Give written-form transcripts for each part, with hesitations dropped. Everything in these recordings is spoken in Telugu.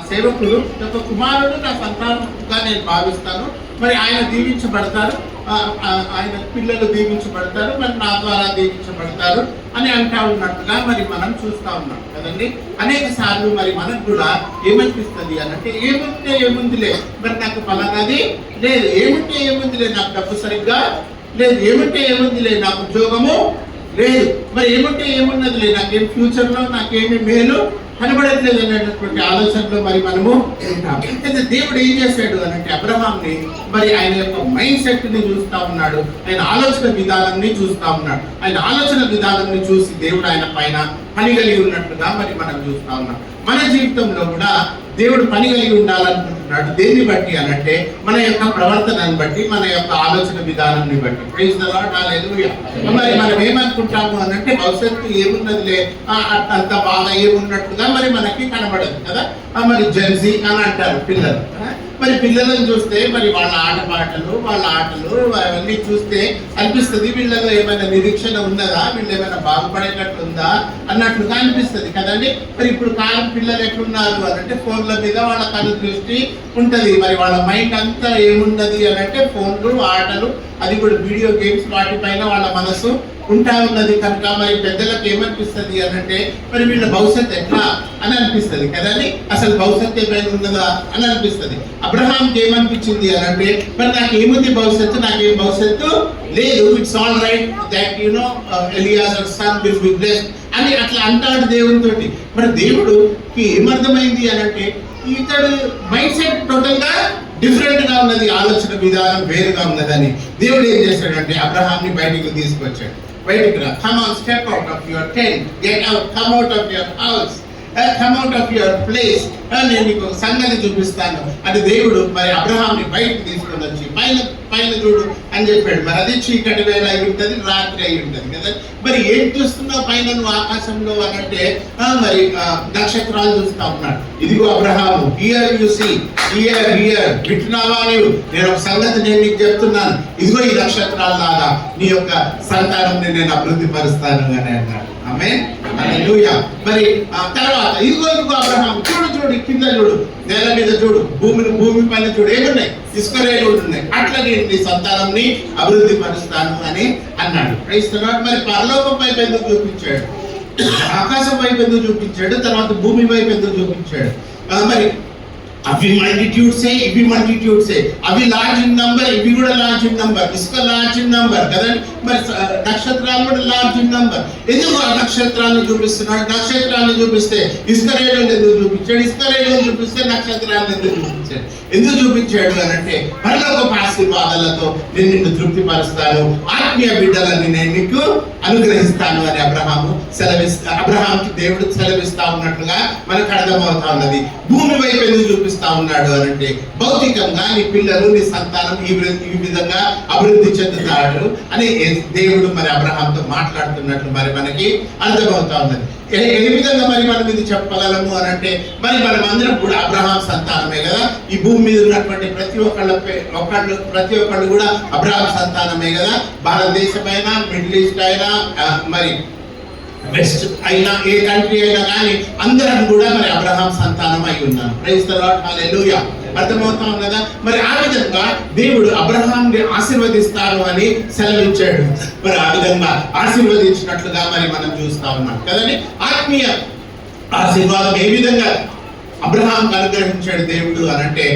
సేవకుడు యొక్క కుమారుడు నా సంతానంగా నేను భావిస్తాను. మరి ఆయన దీవించబడతారు, ఆయన పిల్లలు దీవించబడతారు, మరి నా ద్వారా దీవించబడతారు అని అంటా ఉన్నట్టుగా మరి మనం చూస్తూ ఉన్నాం కదండి. అనేక సార్లు మరి మనకు కూడా ఏమనిపిస్తుంది అనంటే, ఏముంటే ఏముందిలే, మరి నాకు ఫలానాది లేదు, ఏముంటే ఏముందిలే, నాకు డబ్బు సరిగ్గా లేదు, ఏముంటే ఏముందిలే, నాకు ఉద్యోగము లేదు, మరి ఏముంటే ఏమున్నదిలే, నాకేం ఫ్యూచర్లో నాకేమి మేలు కనబడట్లేదు అనేటటువంటి ఆలోచనలో మరి మనము ఉంటాం. అయితే దేవుడు ఏం చేశాడు అనంటే, అబ్రహాంని మరి ఆయన యొక్క మైండ్ సెట్ ని చూస్తా ఉన్నాడు, ఆయన ఆలోచన విధానాన్ని చూస్తా ఉన్నాడు. ఆయన ఆలోచన విధానాన్ని చూసి దేవుడు ఆయన పైన పని కలిగి ఉన్నట్లుగా మరి మనం చూస్తా ఉన్నాం. మన జీవితంలో కూడా దేవుడు పని కలిగి ఉండాలనుకుంటున్నాడు. దేన్ని బట్టి అనంటే, మన యొక్క ప్రవర్తనని బట్టి, మన యొక్క ఆలోచన విధానాన్ని బట్టి. Praise the lord, hallelujah. మరి మనం ఏమనుకుంటాము అనంటే, భవిష్యత్తు ఏమున్నదిలే, అంత బాగా ఏమున్నట్టుగా మరి మనకి కనబడదు కదా. మరి జెన్జీ అని అంటారు పిల్లలు. మరి పిల్లలను చూస్తే మరి వాళ్ళ ఆటపాటలు, వాళ్ళ ఆటలు అవన్నీ చూస్తే అనిపిస్తుంది, వీళ్ళలో ఏమైనా నిరీక్షణ ఉన్నదా, వీళ్ళు ఏమైనా బాగుపడేటట్లు ఉందా అన్నట్లుగా అనిపిస్తుంది కదండి. మరి ఇప్పుడు కాలం పిల్లలు ఎట్లున్నారు అనంటే, ఫోన్ల మీద వాళ్ళ కను దృష్టి ఉంటుంది. మరి వాళ్ళ మైండ్ అంతా ఏమున్నది అనంటే, ఫోన్లు, ఆటలు, అది కూడా వీడియో గేమ్స్, వాటిపైన వాళ్ళ మనసు ఉంటా ఉన్నది కనుక మరి పెద్దలకు ఏమనిపిస్తుంది అనంటే, మరి వీళ్ళ భవిష్యత్తు ఎట్లా అని అనిపిస్తుంది కదండి. అసలు భవిష్యత్తు ఏమైనా ఉన్నదా అని అనిపిస్తుంది. అబ్రహాంకి ఏమనిపించింది అనంటే, మరి నాకేముంది భవిష్యత్తు, నాకేం భవిష్యత్తు లేదు, it's all right that you know Eliezer son will be blessed అని అట్లా అంటాడు దేవునితోటి. మరి దేవుడుకి ఏమర్థమైంది అనంటే, ఇతడు మైండ్ సెట్ టోటల్ గా డిఫరెంట్ గా ఉన్నది, ఆలోచన విధానం వేరుగా ఉన్నదని దేవుడు ఏం చేశాడంటే, అబ్రహాంని బయటికి తీసుకొచ్చాడు. బయటికి రా, come on, step out of your tent, get out, come out of your house, come out of your place. నేను నీకు సంగతి చూపిస్తాను అని దేవుడు మరి అబ్రహాంని బయటకు తీసుకొని వచ్చి, పైన చూడు అని చెప్పాడు. మరి అది చీకటి వేళ అయి ఉంటుంది, రాత్రి అయి ఉంటుంది కదా. మరి ఏం చూస్తున్నావు పైన నువ్వు ఆకాశంలో అనంటే, మరి నక్షత్రాలు చూస్తా ఉన్నాడు. ఇదిగో Abraham, here you see, here వింటున్నావా నీవు, నేను ఒక సంగతి నేను నీకు చెప్తున్నాను, ఇదిగో ఈ నక్షత్రాల లాగా నీ యొక్క సంతానాన్ని నేను అభివృద్ధి పరుస్తాను అని అన్నాడు. ఆమేన్, హల్లెలూయా. మరి తర్వాత ఇదిగో అబ్రహాం, చూడు కింద చూడు, నేల మీద చూడు, భూమి పైన చూడు, ఏమున్నాయి, ఇసుక రేణువులు ఉన్నాయి, అట్లా నేను నీ సంతానంని అభివృద్ధి పరుస్తాను అని అన్నాడు. Praise the lord. మరి పరలోకం వైపు ఎందుకు చూపించాడు, ఆకాశం వైపు ఎందుకు చూపించాడు, తర్వాత భూమి వైపు ఎందుకు చూపించాడు? మరి అవి మల్టిట్యూడ్సే, ఇవి మల్టిట్యూడ్సే, అవి లార్జ్ ఇన్ నంబర్, ఇవి కూడా లార్జ్ ఇన్ నంబర్, ఇసుక లార్జ్ ఇన్ నంబర్ కదండి. మరి నక్షత్రాలు కూడా లార్జ్ ఇన్ నంబర్. ఎందుకు ఆ నక్షత్రాలను చూపిస్తున్నాడు? నక్షత్రాలను చూపిస్తే ఇసుక రేణువులు ఎందుకు చూపించాడు? ఇసుక రేణువులు చూపిస్తే నక్షత్రాలను ఎందుకు చూపించాడు అనంటే, పరలోకపు ఆశీర్వాదాలతో నేను నిన్ను తృప్తిపరుస్తాను, ఆత్మీయ బిడ్డలని నేను నీకు అనుగ్రహిస్తాను అని అబ్రహాంకి దేవుడు సెలవిస్తా ఉన్నట్లుగా మనకు అర్థమవుతా ఉన్నది. భూమి వైపు ఎందుకు చూపిస్తా ఉన్నాడు అనంటే, భౌతికంగా నీ పిల్లలు, నీ సంతానం ఈ విధంగా అభివృద్ధి చెందుతాడు అని దేవుడు మరి అబ్రహాంతో మాట్లాడుతున్నట్లు మరి మనకి అర్థమవుతా ఉన్నది. ఏ విధంగా మరి మనం ఇది చెప్పగలము అనంటే, మరి మనం అందరం కూడా అబ్రహాం సంతానమే కదా. ఈ భూమి మీద ఉన్నటువంటి ప్రతి ఒక్కళ్ళు కూడా అబ్రహాం సంతానమే కదా. భారతదేశమైనా, మిడిల్ ఈస్ట్ అయినా, మరి వెస్ట్ అయినా, ఏ కంట్రీ అయినా కానీ అందరం కూడా మరి అబ్రహాం సంతానం అయి ఉన్నాం. Praise the lord, hallelujah. అర్థమవుతా ఉన్నదా? మరి ఆ విధంగా దేవుడు అబ్రహాంని ఆశీర్వదిస్తాను అని సెలవిచ్చాడు. మరి ఆ విధంగా ఆశీర్వదించినట్లుగా మరి మనం చూస్తా ఉన్నాం కదండి. ఆత్మీయ ఆశీర్వాదం ఏ విధంగా అబ్రహాంకి అనుగ్రహించాడు దేవుడు అనంటే,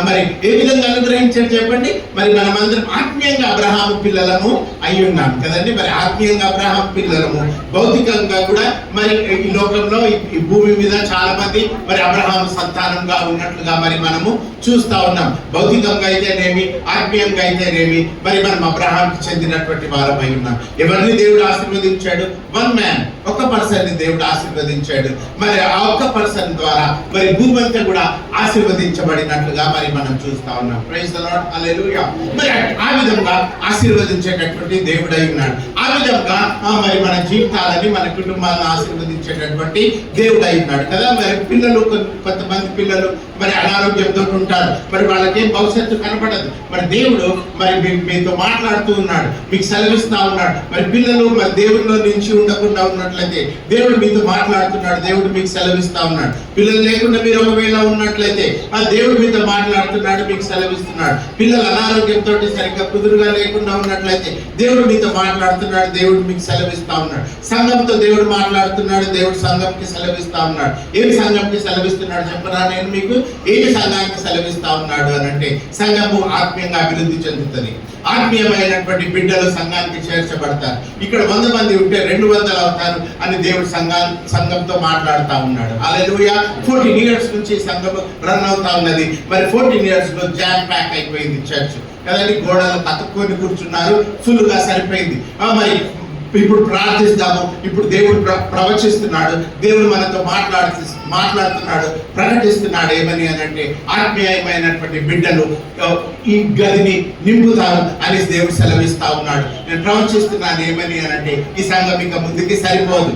మరి ఏ విధంగా అనుగ్రహించాడు చెప్పండి? మరి మనమందరం ఆత్మీయంగా అబ్రహాము పిల్లలము అయి ఉన్నాం కదండి. మరి ఆత్మీయంగా అబ్రహాం పిల్లలము, భౌతికంగా కూడా మరి ఈ లోకంలో ఈ భూమి మీద చాలా మంది మరి అబ్రహాం సంతానంగా ఉన్నట్లుగా మరి మనము చూస్తా ఉన్నాం. భౌతికంగా అయితేనేమి, ఆత్మీయంగా అయితేనేమి మరి మనం అబ్రహాంకి చెందినటువంటి వారం అయి ఉన్నాం. ఎవరిని దేవుడు ఆశీర్వదించాడు? వన్ మ్యాన్, ఒక పర్సన్ ని దేవుడు ఆశీర్వదించాడు. మరి ఆ ఒక్క పర్సన్ ద్వారా మరి భూమి అంతా కూడా ఆశీర్వదించబడినట్లుగా మరి మనం చూస్తా ఉన్నాం. Praise the lord, hallelujah. మరి ఆ విధంగా ఆశీర్వదించేటటువంటి దేవుడై ఉన్నాడు. ఆ విధంగా మరి మన జీవితాలని, మన కుటుంబాలను ఆశీర్వదించేటటువంటి దేవుడై ఉన్నాడు కదా. మరి పిల్లలు కొంతమంది పిల్లలు మరి అనారోగ్యంతో ఉంటారు, మరి వాళ్ళకేం భవిష్యత్తు కనపడదు. మరి దేవుడు మరి మీతో మాట్లాడుతూ ఉన్నాడు, మీకు సెలవిస్తా ఉన్నాడు. మరి పిల్లలు మరి దేవుడిలో నుంచి ఉండకుండా ఉన్నట్లయితే దేవుడు మీతో మాట్లాడుతున్నాడు, దేవుడు మీకు సెలవిస్తా ఉన్నాడు. పిల్లలు లేకుండా మీరు ఒకవేళ ఉన్నట్లయితే ఆ దేవుడు మీతో మాట్లాడుతున్నాడు, మీకు సెలవిస్తున్నాడు. పిల్లలు అనారోగ్యంతో సరిగ్గా కుదురుగా లేకుండా ఉన్నట్లయితే దేవుడు మీతో మాట్లాడుతున్నాడు, దేవుడు మీకు సెలవిస్తా ఉన్నాడు. సంఘంతో దేవుడు మాట్లాడుతున్నాడు, దేవుడు సంఘంకి సెలవిస్తా ఉన్నాడు. ఏం సంఘంకి సెలవిస్తున్నాడు చెప్పరా? నేను మీకు ఏమి సంఘానికి సెలవిస్తా ఉన్నాడు అని అంటే, సంఘము ఆత్మీయంగా అభివృద్ధి చెందుతుంది, ఆత్మీయమైనటువంటి బిడ్డలు సంఘానికి చేర్చబడతారు. ఇక్కడ 100 మంది ఉంటే 200 అవుతారు అని దేవుడు సంఘంతో మాట్లాడుతూ ఉన్నాడు. హల్లెలూయా. 14 years నుంచి సంఘం రన్ అవుతా ఉన్నది. మరి 14 years లో జామ్ ప్యాక్ అయిపోయింది చర్చ్ కదండి. గోడలు కతుక్కొని కూర్చున్నారు, ఫుల్ గా సరిపోయింది. మరి ఇప్పుడు ప్రార్థిస్తాము. ఇప్పుడు దేవుడు ప్రవచిస్తున్నాడు, దేవుడు మనతో మాట్లాడుతున్నాడు, ప్రకటిస్తున్నాడు. ఏమని అని అంటే, ఆత్మీయమైనటువంటి బిడ్డలు ఈ గదిని నింపుతారు అని దేవుడు సెలవిస్తా ఉన్నాడు. నేను ప్రవచిస్తున్నాను ఏమని అని అంటే, ఈ సంఘం ఇంకా ముందుకి సరిపోదు.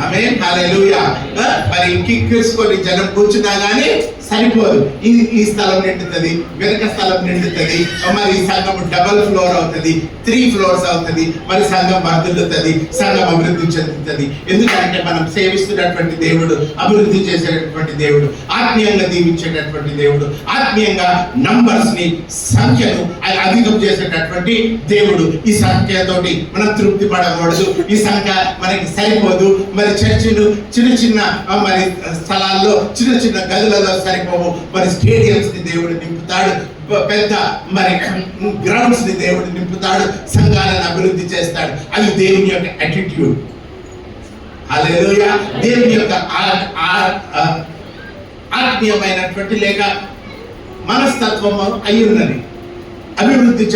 ఆమేన్, హల్లెలూయా. మరి ఇంకెక్కుసుకొని జనం కూర్చున్నా కానీ సరిపోదు. ఈ స్థలం నిండుతుంది, వెనక స్థలం నిండుతుంది. మరి ఈ సంఘం డబుల్ ఫ్లోర్ అవుతుంది, 3 floors అవుతుంది. మరి సంఘం వర్ధిల్లుతుంది, సంఘం అభివృద్ధి చెందుతుంది. ఎందుకంటే మనం సేవిస్తున్నటువంటి దేవుడు అభివృద్ధి చేసేటటువంటి దేవుడు, ఆత్మీయంగా దీవించేటటువంటి దేవుడు, ఆత్మీయంగా నంబర్స్ ని, సంఖ్యను అధికం చేసేటటువంటి దేవుడు. ఈ సంఖ్యతోటి మనం తృప్తి పడకూడదు, ఈ సంఖ్య మనకి సరిపోదు. మరి చర్చిలు చిన్న మరి స్థలాల్లో, చిన్న గదులలో సరిపోవు. మరి స్టేడియంస్ ని దేవుడు నింపుతాడు, పెద్ద మరి గ్రౌండ్స్ ని దేవుడు నింపుతాడు, సంఘాలను అభివృద్ధి చేస్తాడు. అది దేవుని యొక్క అటిట్యూడ్. హల్లెలూయా. దేవుని యొక్క ఆత్మీయమైనటువంటి లేక మనస్తత్వము అయి ఉన్నది. అభివృద్ధి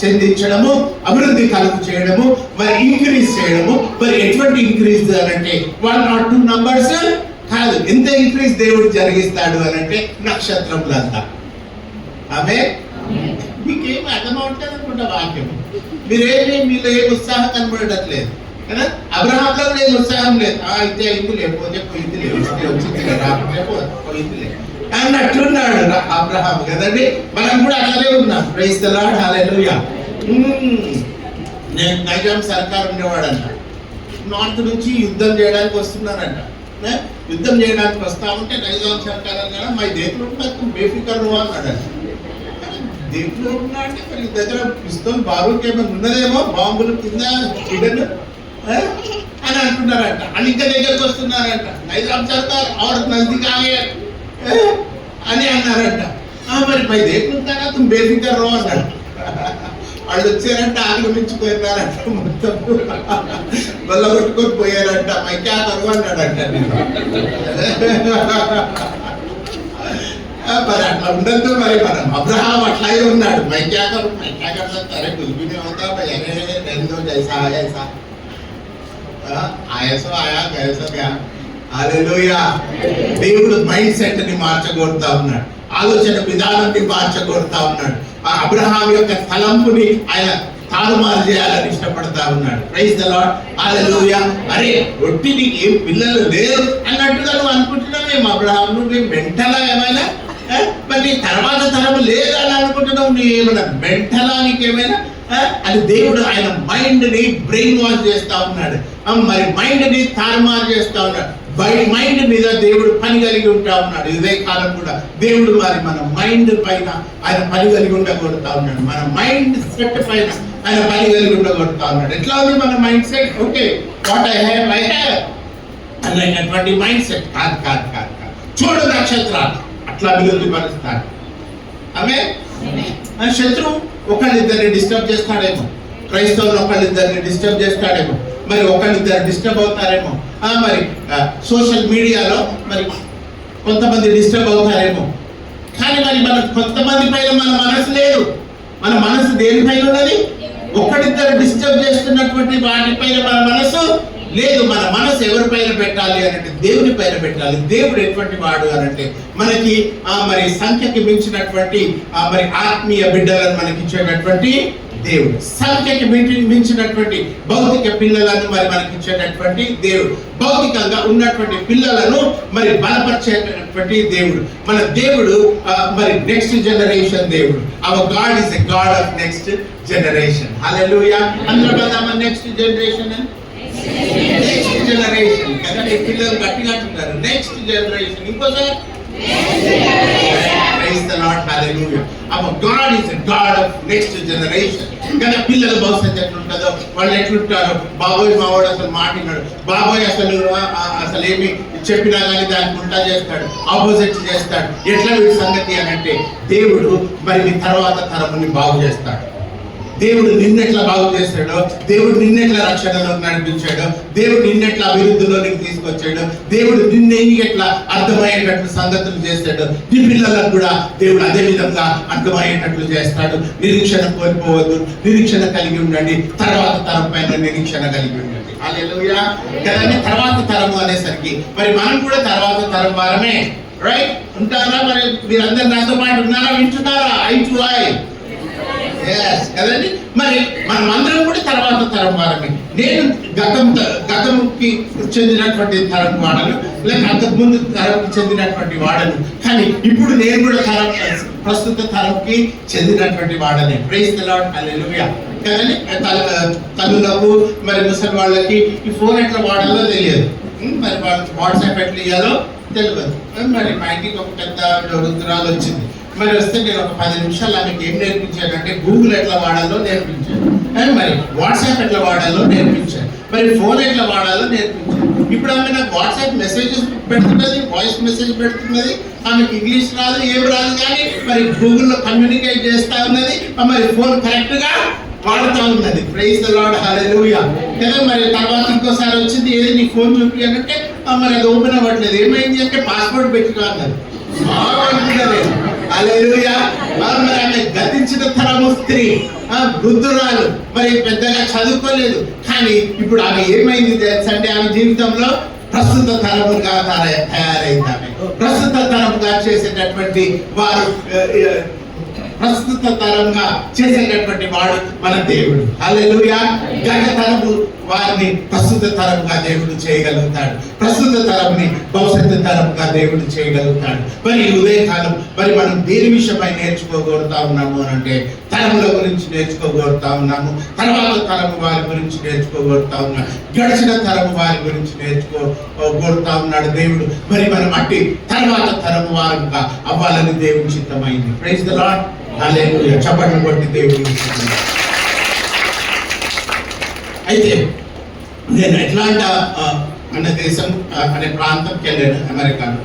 చెందించడము, అభివృద్ధి కలుగు చేయడము, మరి ఇంక్రీజ్ చేయడము. మరి ఎటువంటి ఇంక్రీజ్ అంటే 1 or 2 numbers కాదు. ఎంత ఇంక్రీజ్ దేవుడు జరిగిస్తాడు అని అంటే, నక్షత్రములంతా. ఆమేన్. మీకేమి అర్థమవుతుంది అనుకుంటా వాక్యం. మీలో ఏం ఉత్సాహం కనబడట్లేదు కదా. అబ్రహాంలో కూడా ఏం ఉత్సాహం లేదు. అయితే అయింది, లేకపోతే పోయింది, లేకపోతే వచ్చింది, రాకపోతే పోయింది లేదు అన్నట్లున్నాడు అబ్రహాం కదండి. మనం కూడా అలాగే ఉన్నాం. Praise the lord, hallelujah. నేను నైజాం సర్కార్ ఉండేవాడంట. నార్త్ నుంచి యుద్ధం చేయడానికి వస్తున్నారంట. యుద్ధం చేయడానికి వస్తా ఉంటే నైజాం సర్కార్ అన్నాడు, మా దేశంలో ఉంటే బేఫికర్ నువ్వు అన్నాడు. దేంట్లో ఉన్నా అంటే మరి దగ్గర పిస్తోల్ బారూకి ఏమైనా ఉన్నదేమో, బాంబులు కింద హిడెన్ అని అంటున్నారంట. అని ఇంకా దగ్గరకు వస్తున్నారంట. నైజాం సర్కార్ ఆర్ నజదీక్ ఆయే అని అన్నారంట. మరి పై దేకుంటారా తుమ్ బేఫికర్ రో అన్నాడు. వాళ్ళు వచ్చారంట, ఆక్రమించుకున్నారంట, మొత్తం వల్ల కొట్టుకొని పోయారంట. మై క్యా కరు అన్నాడంట. మరి అట్లా ఉండద్దు. మరి మనం అబ్రహాం అట్లాగే ఉన్నాడు. మై క్యా కరు సరే కుల్బినే అవుతా రెండో జైసా ఐసా ఆయసో ఆయా గైసో గ్యా. హల్లెలూయా. దేవుడు మైండ్ సెట్ ని మార్చగొడతా ఉన్నాడు, ఆలోచన విధానాన్ని మార్చగొడతా ఉన్నాడు. అబ్రహాం యొక్క తలంపుని ఆయన తారుమారు చేయాలని ఇష్టపడతా ఉన్నాడు. ప్రైజ్ ది లార్డ్, హల్లెలూయా. అరే రొట్టి నీకు ఏం పిల్లలు లేరు అన్నట్టుగా నువ్వు అనుకుంటున్నావేమో అబ్రహాం, నువ్వు మెంటలా ఏమైనా? మరి తర్వాత తరము లేదని అనుకుంటున్నావు, నువ్వు ఏమైనా మెంటలా? నీకేమైనా అది దేవుడు ఆయన మైండ్ ని బ్రెయిన్ వాష్ చేస్తా ఉన్నాడు. మరి మైండ్ ని తారుమారు చేస్తా ఉన్నాడు. మైండ్ మీద దేవుడు పని కలిగి ఉంటా ఉన్నాడు. ఇదే కాలం కూడా దేవుడు మరి మన మైండ్ పైన ఆయన పని కలిగి ఉండగొడతా ఉన్నాడు. మన మైండ్ సెట్ పైన ఆయన పని కలిగి ఉండగొడతా ఉన్నాడు. ఎట్లా ఉంది మన mind set? Okay, what I have అన్నటువంటి మైండ్ సెట్ కాదు కాదు కాదు కాదు. చూడు నక్షత్రాలు అట్లా అభివృద్ధి పరుస్తాడు. ఆమె శత్రువు ఒకళ్ళిద్దరిని డిస్టర్బ్ చేస్తాడేమో, క్రైస్తవులు ఒకళ్ళిద్దరిని డిస్టర్బ్ చేస్తాడేమో, మరి ఒకళ్ళిద్దరు డిస్టర్బ్ అవుతారేమో, మరి సోషల్ మీడియాలో మరి కొంతమంది డిస్టర్బ్ అవుతారేమో. కానీ మరి మన కొంతమంది పైన మన మనసు లేదు. మన మనసు దేనిపైన ఉన్నది? ఒకటిద్దరు డిస్టర్బ్ చేస్తున్నటువంటి వాటిపైన మన మనసు లేదు. మన మనసు ఎవరిపైన పెట్టాలి అంటే దేవుని పైన పెట్టాలి. దేవుడు ఎటువంటి వాడు అనంటే మనకి మరి సంఖ్యకి మించినటువంటి మరి ఆత్మీయ బిడ్డలను మనకి ఇచ్చేటటువంటి దేవుడు. సంఖ్యకి మించినటువంటి భౌతిక పిల్లలను మరి మనకి ఇచ్చేటటువంటి దేవుడు. భౌతికంగా ఉన్నటువంటి పిల్లలను మరి బలపరిచేటటువంటి దేవుడు. మన దేవుడు మరి నెక్స్ట్ జనరేషన్ దేవుడు. Our God is a God of next generation. Hallelujah. అందరూ కదా నెక్స్ట్ జనరేషన్ అని నెక్స్ట్ జనరేషన్ కదా. పిల్లలు గట్టిగా అంటున్నారు నెక్స్ట్ జనరేషన్. ఇంకోసారి praise the Lord, hallelujah. Our God is a God of next generation. కదా పిల్లల భవిష్యత్తు ఎట్లుంటుందో, వాళ్ళు ఎట్లుంటారో, బాబోయ్ మావాడు అసలు మాటినాడు, బాబోయ్ అసలు ఏమి చెప్పినా కానీ దానికి ఉల్టా చేస్తాడు, ఆపోజిట్ చేస్తాడు. ఎట్లా వీడి సంగతి అని అంటే దేవుడు మరి మీ తర్వాత తరముని బాగు చేస్తాడు. దేవుడు నిన్నెట్లా బాగు చేస్తాడో, దేవుడు నిన్నెట్లా రక్షణలో నడిపించాడో, దేవుడు నిన్నెట్లా అభివృద్ధిలోనికి తీసుకొచ్చాడో, దేవుడు నిన్నే ఎట్లా అర్థమయ్యేటట్లు సంగతులు చేస్తాడో, నీ పిల్లలకు కూడా దేవుడు అదే విధంగా అర్థమయ్యేటట్లు చేస్తాడు. నిరీక్షణ కోల్పోవద్దు, నిరీక్షణ కలిగి ఉండండి. తర్వాత తరం పైన నిరీక్షణ కలిగి ఉండండి. హల్లెలూయా. కదండి, తర్వాత తరము అనేసరికి మరి మనం కూడా తర్వాత తరం వారమే. రైట్? ఉంటారా? మరి మీరందరూ నాతో పాటు ఉన్నారా? వింటున్నారా? కదండి. మరి మనం అందరం కూడా తర్వాత తరం వారమే. నేను గతంకి చెందినటువంటి తరం వాడను, లేక అంతకుముందు తరంకి చెందినటువంటి వాడను. కానీ ఇప్పుడు నేను కూడా ప్రస్తుత తరంకి చెందినటువంటి వాడనే. ప్రైజ్ ది లార్డ్, హల్లెలూయా. కదండి. తల్లులకు మరి ముసలి వాళ్ళకి ఈ ఫోన్ ఎట్లా వాడాలో తెలియదు, మరి వాళ్ళు వాట్సాప్ ఎట్లా ఇయ్యాలో తెలియదు. మరి మా ఇంటికి ఒక పెద్ద రుద్రాలు వచ్చింది. మరి వస్తే నేను ఒక 10 నిమిషాలు ఆమెకి ఏం నేర్పించానంటే గూగుల్ ఎట్లా వాడాలో నేర్పించాను, మరి వాట్సాప్ ఎట్లా వాడాలో నేర్పించాను, మరి ఫోన్ ఎట్లా వాడాలో నేర్పించాను. ఇప్పుడు ఆమె నాకు వాట్సాప్ మెసేజెస్ పెడుతున్నది, వాయిస్ మెసేజ్ పెడుతున్నది. ఆమెకి ఇంగ్లీష్ రాదు, ఏం రాదు, కానీ మరి గూగుల్లో కమ్యూనికేట్ చేస్తా ఉన్నది. మరి ఫోన్ కరెక్ట్ గా వాడుతూ ఉన్నది. Praise the lord, hallelujah. కదా. మరి తర్వాత ఇంకోసారి వచ్చింది, ఏది నీ ఫోన్ చూపించాలంటే మరి అది ఓపెన్ అవ్వట్లేదు. ఏమైంది అంటే పాస్వర్డ్ పెట్టుకో అన్నది. హల్లెలూయా. మరి ఆమె గతించిన తరము స్త్రీ, వృద్ధురాలు, మరి పెద్దగా చదువుకోలేదు. కానీ ఇప్పుడు ఆమె ఏమైంది తెలుసా అంటే ఆమె జీవితంలో ప్రస్తుత తరముగా తయారైంది. ఆమె ప్రస్తుత తరముగా చేసేటటువంటి వారు, ప్రస్తుత తరంగా చేసేటటువంటి వాడు మన దేవుడు. హల్లెలూయా. గత తరము వారిని ప్రస్తుత తరంగా దేవుడు చేయగలుగుతాడు. ప్రస్తుత తరంని భవిష్యత్తు తరంగా దేవుడు చేయగలుగుతాడు. మరి ఉదయకాలం మరి మనం దేని విషయమై నేర్చుకోగోరుతా ఉన్నాము అని అంటే తరముల గురించి నేర్చుకోగోరుతా ఉన్నాము. తర్వాత తరము వారి గురించి నేర్చుకోగోరుతా ఉన్నాడు. గడిచిన తరము వారి గురించి నేర్చుకోగోరుతా ఉన్నాడు దేవుడు. మరి మనం అట్టి తర్వాత తరము వారుగా అవ్వాలని దేవుని చిత్తమైంది. Praise the lord, hallelujah. చప్పట్లు కొట్టి దేవుని. అయితే నేను అట్లాంటా అనే దేశం అనే ప్రాంతంకి వెళ్ళాను అమెరికాలో.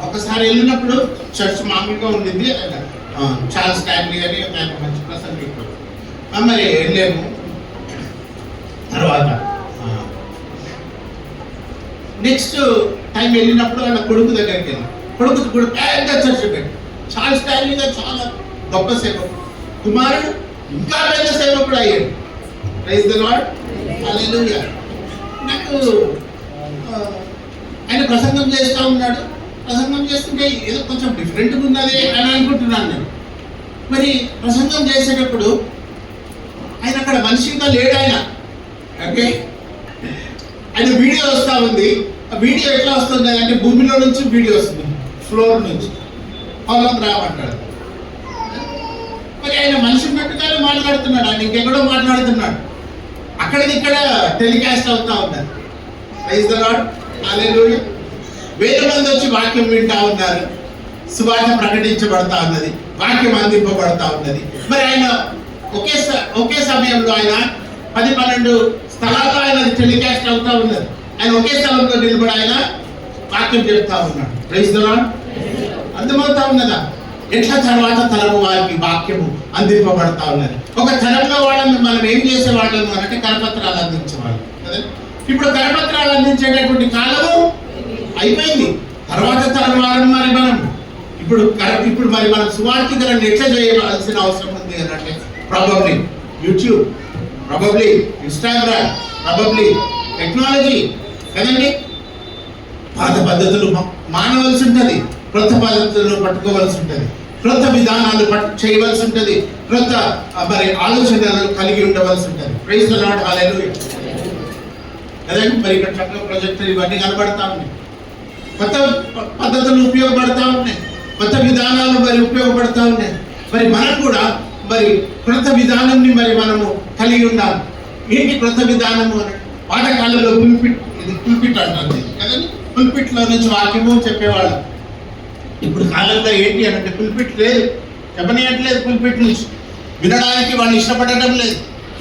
ఒకసారి వెళ్ళినప్పుడు చర్చ్ మామూలుగా ఉండింది. చార్ల్స్ స్టాన్లీ అని ఆయన మంచి ప్రసంగికుడు. మరి వెళ్ళాము. తర్వాత నెక్స్ట్ టైం వెళ్ళినప్పుడు వాళ్ళ కొడుకు దగ్గరికి వెళ్ళాం. కొడుకు కూడా పెద్ద చర్చ్ పెట్టి చార్ల్స్ స్టాన్లీ గారు చాలా గొప్ప సేవకుడు, కుమారుడు ఇంకా పెద్ద సేవకుడు అయ్యాడు. ప్రైజ్ ది లార్డ్, హల్లెలూయా. నాకు ఆయన ప్రసంగం చేస్తూ ఉన్నాడు. ప్రసంగం చేస్తుంటే ఏదో కొంచెం డిఫరెంట్గా ఉన్నది అని అనుకుంటున్నాను నేను. మరి ప్రసంగం చేసేటప్పుడు ఆయన అక్కడ మనిషిగా లేడు. ఆయన ఓకే, ఆయన వీడియో వస్తూ ఉంది. ఆ వీడియో ఎట్లా వస్తుంది అంటే భూమిలో నుంచి వీడియో వస్తుంది, ఫ్లోర్ నుంచి హాల్లోకి రామంటాడు. మరి ఆయన మనిషి ఉన్నట్టుగానే మాట్లాడుతున్నాడు. ఆయన ఇంకెక్కడో మాట్లాడుతున్నాడు. అక్కడికి ఇక్కడ టెలికాస్ట్ అవుతా ఉన్నారు. ప్రైజ్ ది లార్డ్, హల్లెలూయా. వేల మంది వచ్చి వాక్యం వింటా ఉన్నారు. సువార్త ప్రకటించబడతా ఉన్నది, వాక్యం అందింపబడతా ఉన్నది. మరి ఆయన ఒకే సమయంలో ఆయన 10-12 స్థలాల్లో ఆయన టెలికాస్ట్ అవుతా ఉన్నది. ఆయన ఒకే స్థలంలో నిలబడి ఆయన వాక్యం చెప్తా ఉన్నాడు. ప్రైజ్ ది లార్డ్, అర్థమవుతా ఉన్నదా? ఎట్లా తర్వాత తరము వారికి వాక్యము అందింపబడతా ఉన్నది. ఒక తరంలో వాళ్ళని మనం ఏం చేసేవాళ్ళము అంటే కరపత్రాలు అందించేవాళ్ళం కదా. ఇప్పుడు కరపత్రాలు అందించేటటువంటి కాలము అయిపోయింది. తర్వాత తరం వారం మరి మనం ఇప్పుడు మరి మనం సువార్థికులను ఎట్లా చేయవలసిన అవసరం ఉంది అని అంటే probably YouTube, probably Instagram, probably technology కదండి. పాత పద్ధతులు మానవలసి ఉంటుంది, కొత్త పద్ధతులను పట్టుకోవాల్సి ఉంటుంది. క్రొత్త విధానాలు చేయవలసి ఉంటుంది, క్రొత్త మరి ఆలోచనలు కలిగి ఉండవలసి ఉంటుంది. ప్రైజ్ ది లార్డ్, హల్లెలూయా. కదండి, మరి ఇక్కడ చక్కగా ప్రొజెక్టర్ ఇవన్నీ కనబడతా ఉన్నాయి, కొత్త పద్ధతులు ఉపయోగపడతా ఉన్నాయి, కొత్త విధానాలు మరి ఉపయోగపడతా ఉన్నాయి. మరి మనకు కూడా మరి క్రొత్త విధానాన్ని మరి మనము కలిగి ఉండాలి. ఏంటి క్రొత్త విధానము అని? పాతకాలంలో పుల్పిట్ అంటుంది కదండి, పుల్పిట్లో నుంచి వాక్యము చెప్పేవాళ్ళు. ఇప్పుడు కాలంలో ఏంటి అంటే పుల్పిట్ లేదు, చెప్పనీయట్లేదు. పుల్పిట్ నుంచి వినడానికి వాళ్ళు ఇష్టపడటం లేదు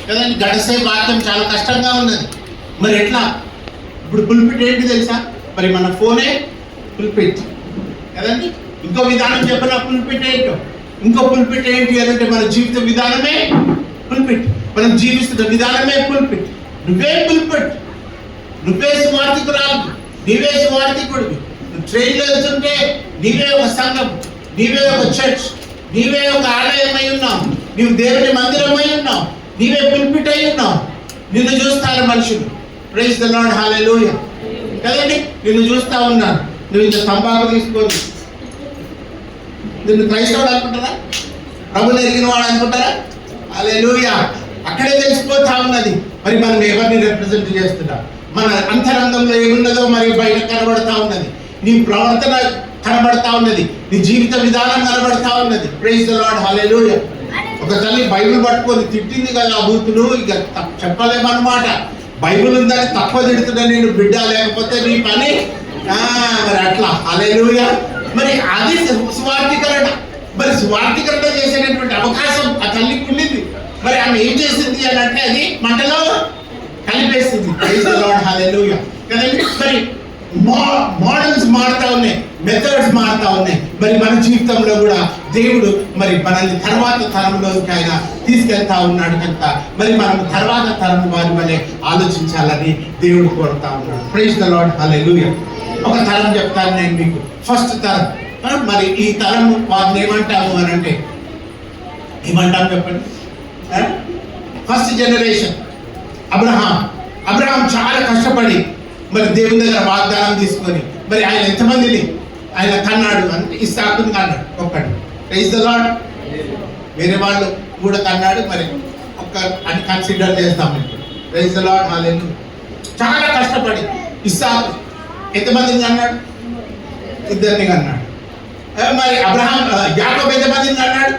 కదండి. గడిసే వాక్యం చాలా కష్టంగా ఉన్నది. మరి ఎట్లా? ఇప్పుడు పుల్పిట్ ఏంటి తెలుసా? మరి మన ఫోనే పుల్పిట్ కదండి. ఇంకో విధానం చెప్పిన పుల్పిట్ ఏంటో, ఇంకో పుల్పిట్ ఏంటి అంటే మన జీవిత విధానమే పుల్పిట్, మనం జీవిస్తున్న విధానమే పుల్పిట్. నువ్వే పుల్పిట్, నువ్వే సువార్థికురాలు, నీవే సువార్థికుడివి. నువ్వు ట్రైన్లో వెళ్తుంటే నీవే ఒక సంఘం, నీవే ఒక చర్చ్, నీవే ఒక ఆలయం అయి ఉన్నావు, నీవు దేవుని మందిరం అయి ఉన్నావు, నీవే పుల్పిట్ అయి ఉన్నావు. నిన్ను చూస్తారు మనుషులు. ప్రైజ్ ది లార్డ్, హల్లెలూయా. కదండి, నిన్ను చూస్తా ఉన్నాను. నువ్వు ఇంత తంబాకు తీసుకొని నిన్ను క్రైస్తవుడు అనుకుంటారా? ప్రభుని ఎరిగిన వాడు అనుకుంటారా? హల్లెలూయా. అక్కడే తెలిసిపోతా ఉన్నది మరి మనం ఎవరిని రిప్రజెంట్ చేస్తున్నాం. మన అంతరంగంలో ఏమున్నదో మరి బయట కనబడతా ఉన్నది. నీ ప్రవర్తన కనబడతా ఉన్నది, నీ జీవిత విధానం కనబడతా ఉన్నది. Praise the lord, hallelujah. ఒక తల్లి బైబిల్ పట్టుకొని తిట్టింది కదా, బూతులు ఇక చెప్పలేమన్నమాట. బైబిల్ ఉందని తక్కువ తిడుతున్నా నేను బిడ్డ, లేకపోతే నీ పని మరి అట్లా. హల్లెలూయా. మరి అది సువార్థీకరణ. మరి సువార్థీకరణ చేసేటటువంటి అవకాశం ఆ తల్లికి ఉండింది. మరి ఆమె ఏం చేసింది అని అంటే అది మంటలో కలిపేసింది. ప్రైజ్ ది లార్డ్, హల్లెలూయా. కదండి, మరి మోడల్స్ మారుతా ఉన్నాయి, మెథడ్స్ మారుతా ఉన్నాయి. మరి మన జీవితంలో కూడా దేవుడు మరి మనల్ని తర్వాత తరంలోకి ఆయన తీసుకెళ్తా ఉన్నాడు కనుక మరి మనం తర్వాత తరం వారి వల్లే ఆలోచించాలని దేవుడు కోరుతా ఉన్నాడు. Praise the lord, hallelujah. ఒక తరం చెప్తాను నేను మీకు. ఫస్ట్ తరం. మరి ఈ తరం వారిని ఏమంటాము అని అంటే ఏమంటాం చెప్పండి? ఫస్ట్ జనరేషన్ అబ్రహాం చాలా కష్టపడి మరి దేవుని దగ్గర వాగ్దానం తీసుకొని మరి ఆయన ఎంతమందిని ఆయన కన్నాడు అంటే ఇస్సాకుని కన్నాడు ఒక్కడు. Praise the lord. వేరే వాళ్ళు కూడా కన్నాడు, మరి ఒక్క అని కన్సిడర్ చేస్తాం ఇప్పుడు. ప్రైజ్ ది లార్డ్, హల్లెలూయా. చాలా కష్టపడి ఇస్సాకు ఎంతమందిని కన్నాడు? ఇద్దరిని కన్నాడు. మరి యాకోబు ఎంతమందిని కన్నాడు?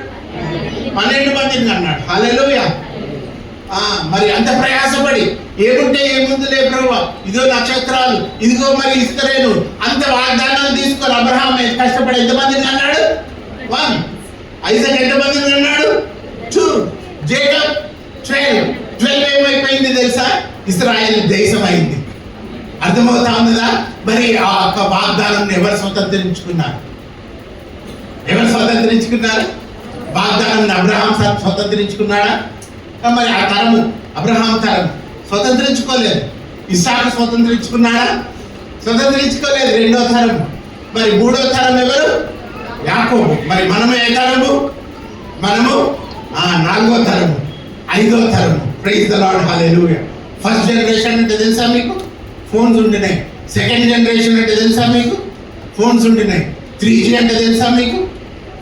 12 మందిని కన్నాడు. హల్లెలూయా. మరి అంత ప్రయాసపడి ఏముంటే ఏముందిలే ప్రభువా, ఇదో నక్షత్రాలు, ఇదిగో మరి ఇసుకరేను, అంత వాగ్దానాలు తీసుకొని అబ్రహాం కష్టపడి ఎంతమందిని అన్నాడు? 1. ఐజాక్ ఎంతమందిని అన్నాడు? 2. జేకబ్ 12 ఏమైపోయింది తెలుసా? ఇశ్రాయేలు దేశం అయింది. అర్థమవుతా ఉన్నదా? మరి ఆ యొక్క వాగ్దానం ఎవరు స్వతంత్రించుకున్నారు? ఎవరు స్వతంత్రించుకున్నారు? వాగ్దానం అబ్రహాం స్వతంత్రించుకున్నాడా? మరి ఆ తరము అబ్రహాం తరం స్వతంత్రించుకోలేదు. ఇస్సాకు స్వతంత్రించుకున్నాడా? స్వతంత్రించుకోలేదు. 2వ తరం. మరి 3వ తరం ఎవరు? యాకోబు. మరి మనము ఏ తరము? మనము 4వ తరము, 5వ తరము. Praise the lord, hallelujah. First generation అంటే తెలుసా మీకు? ఫోన్స్ ఉండినాయి. సెకండ్ జనరేషన్ అంటే తెలుసా మీకు? ఫోన్స్ ఉండినాయి. 3G అంటే తెలుసా మీకు?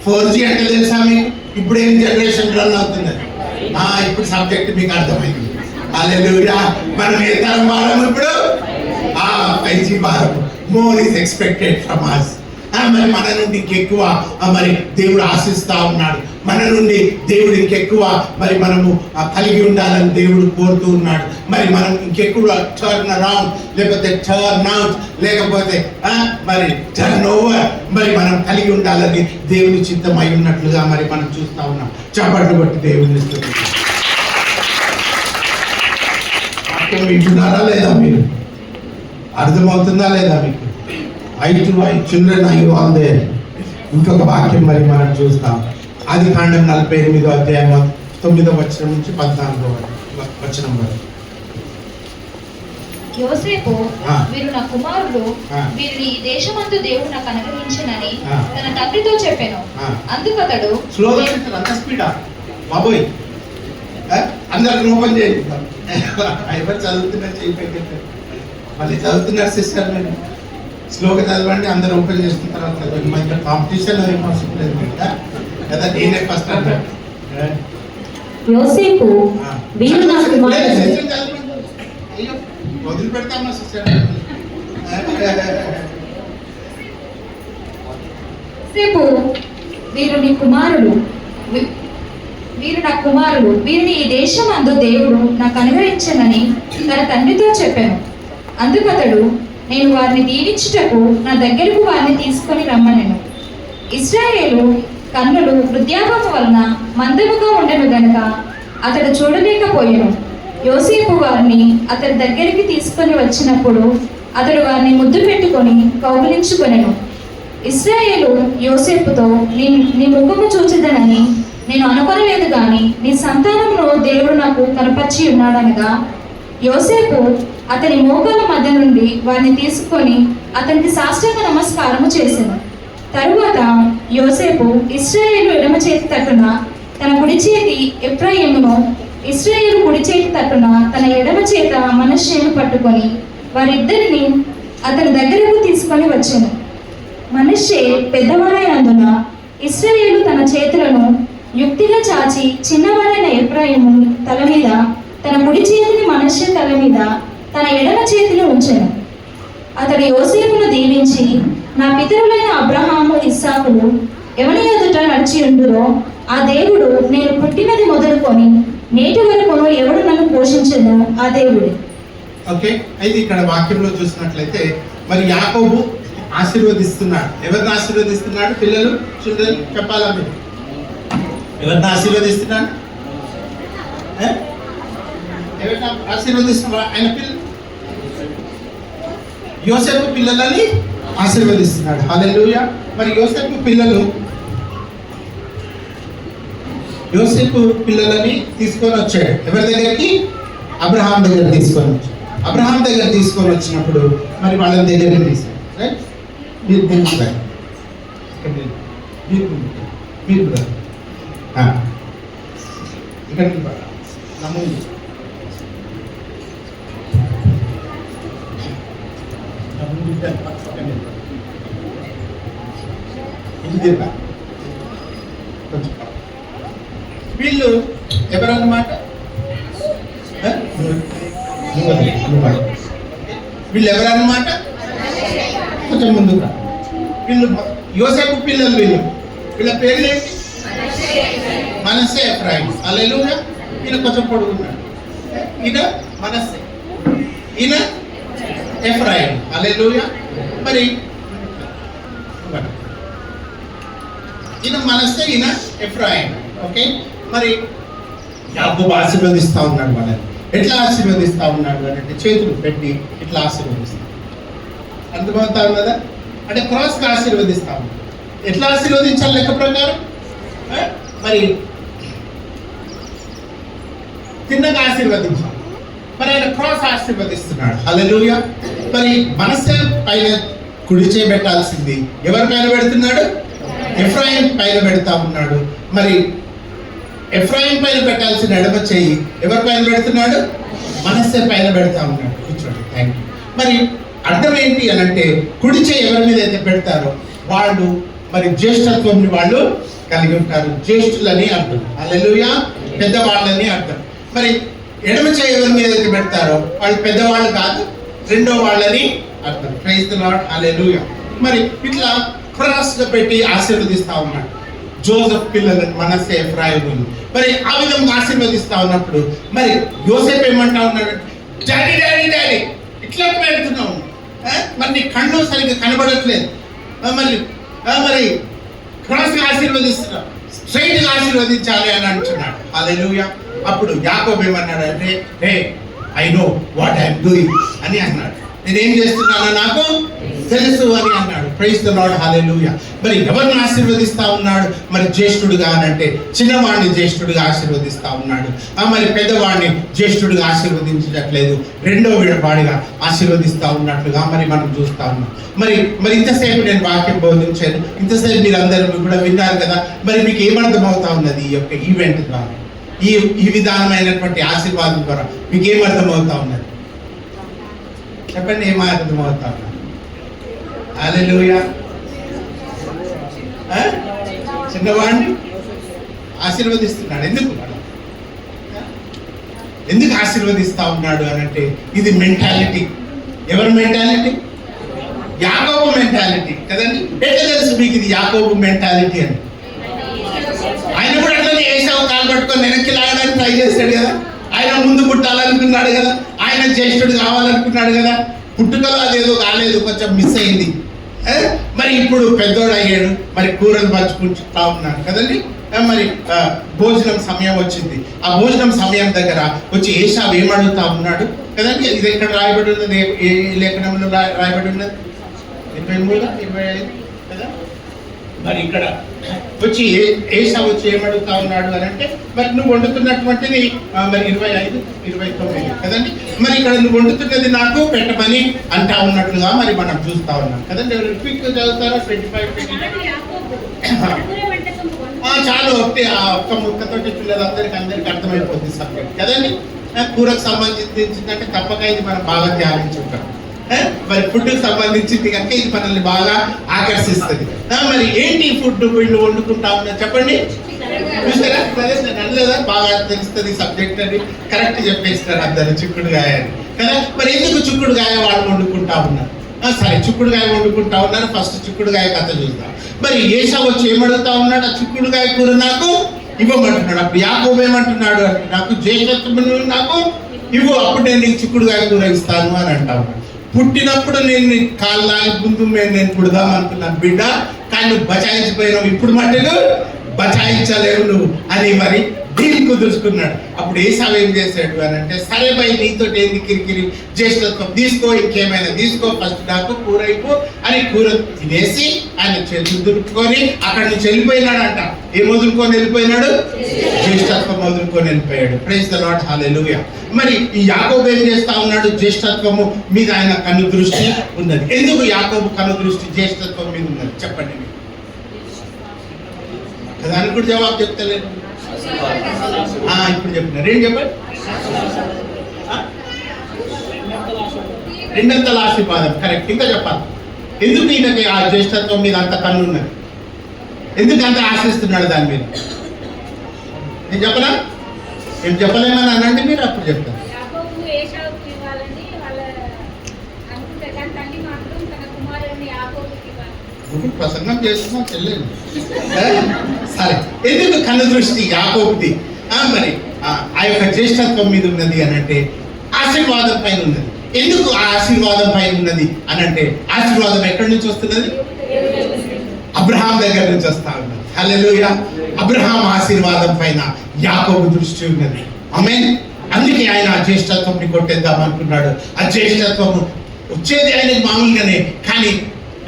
4G అంటే తెలుసా మీకు? ఇప్పుడు ఏం జనరేషన్ రన్ అవుతుంది? ఇప్పుడు సబ్జెక్ట్ మీకు అర్థమైంది. హల్లెలూయా. మనం ఏ తరం వారం ఇప్పుడు? 5G వారం. More is expected from us. మరి మన నుండి ఇంకెక్కువ మరి దేవుడు ఆశిస్తా ఉన్నాడు. మన నుండి దేవుడు ఇంకెక్కువ మరి మనము కలిగి ఉండాలని దేవుడు కోరుతూ ఉన్నాడు. మరి మనం ఇంకెక్కువ టర్న్ అరౌండ్, లేకపోతే టర్న్ అవుట్, లేకపోతే మరి టర్న్ ఓవర్ మరి మనం కలిగి ఉండాలని దేవుని చిత్తమై ఉన్నట్లుగా మరి మనం చూస్తా ఉన్నాం. చప్పట్లు కొట్టి దేవుని స్తుతించండి. వాక్యం వింటున్నారా లేదా? మీరు అర్థమవుతుందా లేదా మీకు? Children I all they. ఇంకొక వాక్యం మరి మనం చూస్తాం. ఆదికాండం 48వ అధ్యాయం 9వ వచనం నుంచి 14వ వచనం వరకు. యోసేపు, వీరు నా కుమారులు, వీరిని ఈ దేశమందు దేవుడు నాకు అనుగ్రహించనని తన తండ్రితో చెప్పాను. అందుకతడు బాబోయ్ అందరికి ఓపెన్ చేయండి. ఎవరు చదువుతున్నారు చేయిపోయి మళ్ళీ చదువుతున్నారు సిస్టర్. నేను స్లోగా చదవండి, అందరూ ఓపెన్ చేసుకున్న తర్వాత కాంపిటీషన్ పాసిబుల్. కదా నేనే ఫస్ట్ అంటాడు. యోసేపు వీరు నా కుమారులు. అయ్యో వదిలిపెడతామా సిస్టర్? యోసేపు వీరు నీ కుమారులు వీరు నా కుమారులు వీరిని ఈ దేశమందు దేవుడు నాకు అనుగ్రహించనని తన తండ్రితో చెప్పాను. అందుకతడు నేను వారిని దీవించుటకు నా దగ్గరకు వారిని తీసుకొని రమ్మనెను. ఇశ్రాయేలు కన్నులు వృద్ధాపము వలన మందముగా ఉండెను గనుక అతడు చూడలేకపోయాను. యోసేపు వారిని అతడి దగ్గరికి తీసుకొని వచ్చినప్పుడు అతడు వారిని ముద్దు పెట్టుకొని కౌగిలించుకొనెను. ఇశ్రాయేలు యోసేపుతో నీ ముఖము చూచెదనని నేను అనుకొనలేదు గాని నీ సంతానమును దేవుడు నాకు కనపరిచి ఉన్నాడనగా యోసేపు అతని మోకాల మధ్య నుండి వారిని తీసుకొని అతనికి సాష్టాంగ నమస్కారము చేసెను. తరువాత యోసేపు ఇశ్రాయేలు ఎడమ చేతి తట్టున తన కుడి చేతి ఎఫ్రాయిమును, ఇశ్రాయేలు కుడి చేతి తట్టున తన ఎడమ చేత మనష్షేను పట్టుకొని వారిద్దరిని అతని దగ్గరకు తీసుకొని వచ్చెను. మనష్షే పెద్దవాడైనందున ఇశ్రాయేలు తన చేతులను యుక్తిగా చాచి చిన్నవాడైన ఎఫ్రాయిము తల మీద తన కుడి చేతిని మనష్షే తల మీద తన ఎడమ చేతిని ఉంచెను. అతడు యోసేపును దీవించి, నా పితరులైన అబ్రహాము ఇస్సాకులు ఎవని ఎదుట నడిచి ఉండురో ఆ దేవుడు నేను పుట్టినది మొదలుకొని నేటి వరకును ఎవడు నన్ను పోషించను ఆ దేవుడు. ఓకే, అయితే ఇక్కడ వాక్యంలో చూసినట్లయితే మరి యాకోబు ఆశీర్వదిస్తున్నాడు. ఎవరిని ఆశీర్వదిస్తున్నాడు? పిల్లలు చిల్డ్రన్ చెప్పాలా మీరు? ఎవరిని ఆశీర్వదిస్తున్నాడు? ఎవరిని ఆశీర్వదిస్తున్నాడు? ఆయన పిల్లలు యోసేపు పిల్లలని ఆశీర్వదిస్తున్నాడు. హల్లెలూయా. మరి యోసేపు పిల్లలని తీసుకొని వచ్చాడు. ఎవరి దగ్గరికి? అబ్రహాం దగ్గర తీసుకొని వచ్చాడు. అబ్రహాం దగ్గర తీసుకొని వచ్చినప్పుడు మరి వాళ్ళ దగ్గరికి తీసుకు మీరు ఇక్కడ వీళ్ళు ఎవరన్నమాట? వీళ్ళు ఎవరన్నమాట? కొంచెం ముందుగా వీళ్ళు యోసేపు పిల్లలు. వీళ్ళ పేర్లు ఏంటి? మనస్సే, ఎఫ్రాయిం. హల్లెలూయా. ఈయన కొంచెం పొడుగున్నాడు. ఈయన మనస్సే, ఈయన ఎఫ్రాయిం. హల్లెలూయా. మరి ఈయన మనస్సే, ఈయన ఎఫ్రాయిం. ఓకే, మరి యాకోబు ఆశీర్వదిస్తా ఉన్నాడు వాళ్ళని. ఎట్లా ఆశీర్వదిస్తా ఉన్నాడు అంటే చేతులు పెట్టి ఇట్లా ఆశీర్వదిస్తాడు. అర్థమవుతావు కదా? అంటే క్రాస్గా ఆశీర్వదిస్తా ఉన్నాడు. ఎట్లా ఆశీర్వదించాలి లెక్క ప్రకారం? మరి తిన్నగా ఆశీర్వదించాలి. మరి ఆయన క్రాస్ ఆశీర్వదిస్తున్నాడు. హల్లెలూయా. మరి మనస్సే పైన కుడి చేయబెట్టాల్సింది ఎవరి పైన పెడుతున్నాడు? ఎఫ్రాయిం పైన పెడతా ఉన్నాడు. మరి ఎఫ్రాయిం పైన పెట్టాల్సిన ఎడమ చెయ్యి ఎవరి పైన పెడుతున్నాడు? మనస్సే పైన పెడతా ఉన్నాడు. కూర్చోండి. Thank you. మరి అర్థం ఏంటి అని అంటే కుడి చెయ్యి ఎవరి మీద అయితే పెడతారో వాళ్ళు మరి జ్యేష్ఠత్వం వాళ్ళు కలిగి ఉంటారు. జ్యేష్ఠులని అర్థం. హల్లెలూయా. పెద్దవాళ్ళని అర్థం. మరి ఎడమ చెయ్యి ఎవరి మీద అయితే పెడతారో వాళ్ళు పెద్దవాళ్ళు కాదు, రెండో వాళ్ళని అర్థం. Praise the lord. హల్లెలూయా. మరి ఇట్లా క్రాస్గా పెట్టి ఆశీర్వదిస్తా ఉన్నాడు జోసెఫ్ పిల్లలను, మనస్సే, ఎఫ్రాయిమును. మరి ఆ విధంగా ఆశీర్వదిస్తా ఉన్నప్పుడు మరి యోసేపు ఏమంటా ఉన్నాడు? డాడీ డాడీ డాడీ ఇట్లా పెడుతున్నావు, మరి నీ కళ్ళు సరిగ్గా కనబడట్లేదు, మరి క్రాస్గా ఆశీర్వదిస్తున్నావు, స్ట్రైట్గా ఆశీర్వదించాలి అని అంటున్నాడు. హల్లెలూయా. అప్పుడు యాకోబు ఏమన్నాడు అంటే, hey I know what I'm doing అని అన్నాడు. నేనేం చేస్తున్నానో నాకు తెలుసు అని అన్నాడు. Praise the lord. హల్లెలూయా. మరి ఎవరిని ఆశీర్వదిస్తా ఉన్నాడు? మరి జ్యేష్ఠుడుగా అంటే చిన్నవాడిని జ్యేష్ఠుడిగా ఆశీర్వదిస్తా ఉన్నాడు. మరి పెద్దవాడిని జ్యేష్ఠుడిగా ఆశీర్వదించట్లేదు, రెండో వాడిగా ఆశీర్వదిస్తా ఉన్నట్లుగా మరి మనం చూస్తా ఉన్నాం. మరి ఇంతసేపు నేను వాక్యం బోధించాను, ఇంతసేపు మీరు అందరూ కూడా విన్నారు కదా. మరి మీకు ఏమర్థం అవుతా ఉన్నది ఈ యొక్క ఈవెంట్ ద్వారా? ఈ విధానమైనటువంటి ఆశీర్వాదం ద్వారా మీకు ఏమర్థం అవుతా ఉన్నది? చెప్పండి, ఏమర్థం అవుతా ఉన్నది? హల్లెలూయా. చిన్నవాడిని ఆశీర్వదిస్తున్నాడు. ఎందుకు ఆశీర్వదిస్తా ఉన్నాడు అని అంటే ఇది మెంటాలిటీ. ఎవరి మెంటాలిటీ? యాకోబు మెంటాలిటీ కదండి. ఎట్లా తెలుసు మీకు ఇది యాకోబు మెంటాలిటీ అని? ఆయన కూడా అట్లనే ఏసావు కాలు పట్టుకొని వెనక్కి లాగడానికి ట్రై చేశాడు కదా. ఆయన ముందు పుట్టాలనుకున్నాడు కదా, ఆయన జ్యేష్ఠుడు కావాలనుకున్నాడు కదా. పుట్టుకలో అదేదో కాలేదు, కొంచెం మిస్ అయింది. మరి ఇప్పుడు పెద్దోడు అయ్యాడు, మరి కూరలు పంచుకుంటా ఉన్నాడు కదండి. మరి భోజనం సమయం వచ్చింది. ఆ భోజనం సమయం దగ్గర వచ్చి ఏసావు ఏమడుగుతా ఉన్నాడు కదండి. ఇది ఎక్కడ రాయబడి ఉన్నది? ఏ లేఖనంలో రాయబడి ఉన్నది? 23, 25 కదా. మరి ఇక్కడ వచ్చి ఏసావు వచ్చి ఏమడుగుతా ఉన్నాడు అని అంటే, మరి నువ్వు వండుతున్నటువంటిది మరి 25, 29 కదండి. మరి ఇక్కడ నువ్వు వండుతున్నది నాకు పెట్టమని అంటా ఉన్నట్లుగా మరి మనం చూస్తా ఉన్నాం కదండి. క్విక్ చదువుతారా? 25 చాలు. ఒక్క ముక్కతోటి అందరికి అర్థమైపోతుంది సబ్జెక్ట్ కదండి. కూరకు సంబంధించిందంటే తప్పక ఇది మనం బాగా ధ్యానించుంటాం. మరి ఫుడ్కి సంబంధించింది కనుక ఇది మనల్ని బాగా ఆకర్షిస్తుంది. మరి ఏంటి ఫుడ్ వీళ్ళు వండుకుంటా ఉన్నారు చెప్పండి. చూసారా? అనలేదా? బాగా తెలుస్తుంది సబ్జెక్ట్ అని కరెక్ట్ చెప్పేస్తారు అందరు. చిక్కుడుగాయ అని కదా. మరి ఎందుకు చిక్కుడుగాయ వాళ్ళు వండుకుంటా ఉన్నారు? సరే, చిక్కుడుగాయ వండుకుంటా ఉన్నారు. ఫస్ట్ చిక్కుడుగాయ కథ చూద్దాం. మరి ఏసావు వచ్చి ఏమడుగుతా ఉన్నాడు? ఆ చిక్కుడుగాయ కూర నాకు ఇవ్వమంటున్నాడు. అప్పుడు యాకోబు ఏమంటున్నాడు అంటే, నాకు జ్యేష్ఠత్వం నాకు ఇవ్వు, అప్పుడు నేను నీకు చిక్కుడుగాయ కూర ఇస్తాను అని అంటా ఉన్నాడు. పుట్టినప్పుడు నేను కాళ్ళు లాగి ముందు నేను పుడదాం అనుకున్నాను బిడ్డ, కానీ నువ్వు బచాయించిపోయినావు, ఇప్పుడు మట్టుకు బచాయించలేవు నువ్వు అని మరి డీల్ కుదుర్చుకున్నాడు. అప్పుడు ఏసావు ఏం చేశాడు అని అంటే, సరే భయ్ నీతో ఏంది కిరికిరి, జ్యేష్ఠత్వం తీసుకో, ఇంకేమైనా తీసుకో, ఫస్ట్ నాకు కూర ఇవ్వు అని కూర తినేసి ఆయన చేతులు దులుపుకొని అక్కడి నుంచి వెళ్ళిపోయినాడంట. ఏం వదులుకొని వెళ్ళిపోయినాడు? జ్యేష్ఠత్వం వదులుకొని వెళ్ళిపోయాడు. Praise the lord, hallelujah. మరి ఈ యాకోబు ఏం చేస్తా ఉన్నాడు? జ్యేష్ఠత్వము మీద ఆయన కన్ను దృష్టి ఉన్నది. ఎందుకు యాకోబు కన్ను దృష్టి జ్యేష్ఠత్వం మీద ఉన్నది చెప్పండి. దానికి కూడా జవాబు చెప్తలేదు. ఇప్పుడు చెప్పినారు. ఏం చెప్పండి? రెండంతల ఆశీర్వాదం. కరెక్ట్. ఇంకా చెప్పాలి. ఎందుకు ఈయనకి ఆ జ్యేష్ఠత్వం మీద అంత కన్ను ఉన్నది? ఎందుకు అంత ఆశిస్తున్నాడు దాని మీద? నేను చెప్పనా? నేను చెప్పలేమని అనండి, మీరు అప్పుడు చెప్తాను. ప్రసంగం చేస్తున్నాం చెల్లెండి. సరే, ఎందుకు కన్ను దృష్టి యాకోబుది మరి ఆ యొక్క జ్యేష్ఠత్వం మీద ఉన్నది అని అంటే ఆశీర్వాదం పైన ఉన్నది. ఎందుకు ఆ ఆశీర్వాదం పైన ఉన్నది అని అంటే, ఆశీర్వాదం ఎక్కడి నుంచి వస్తున్నది? అబ్రహాం దగ్గర నుంచి వస్తా ఉన్నది. హల్లెలూయా. అబ్రహాం ఆశీర్వాదం పైన యాకోబు దృష్టి ఉన్నది. ఆమేన్. అందుకే ఆయన ఆ జ్యేష్ఠత్వంని కొట్టేద్దాం అనుకున్నాడు. ఆ జ్యేష్ఠత్వం వచ్చేది ఆయనకి మామూలుగానే, కానీ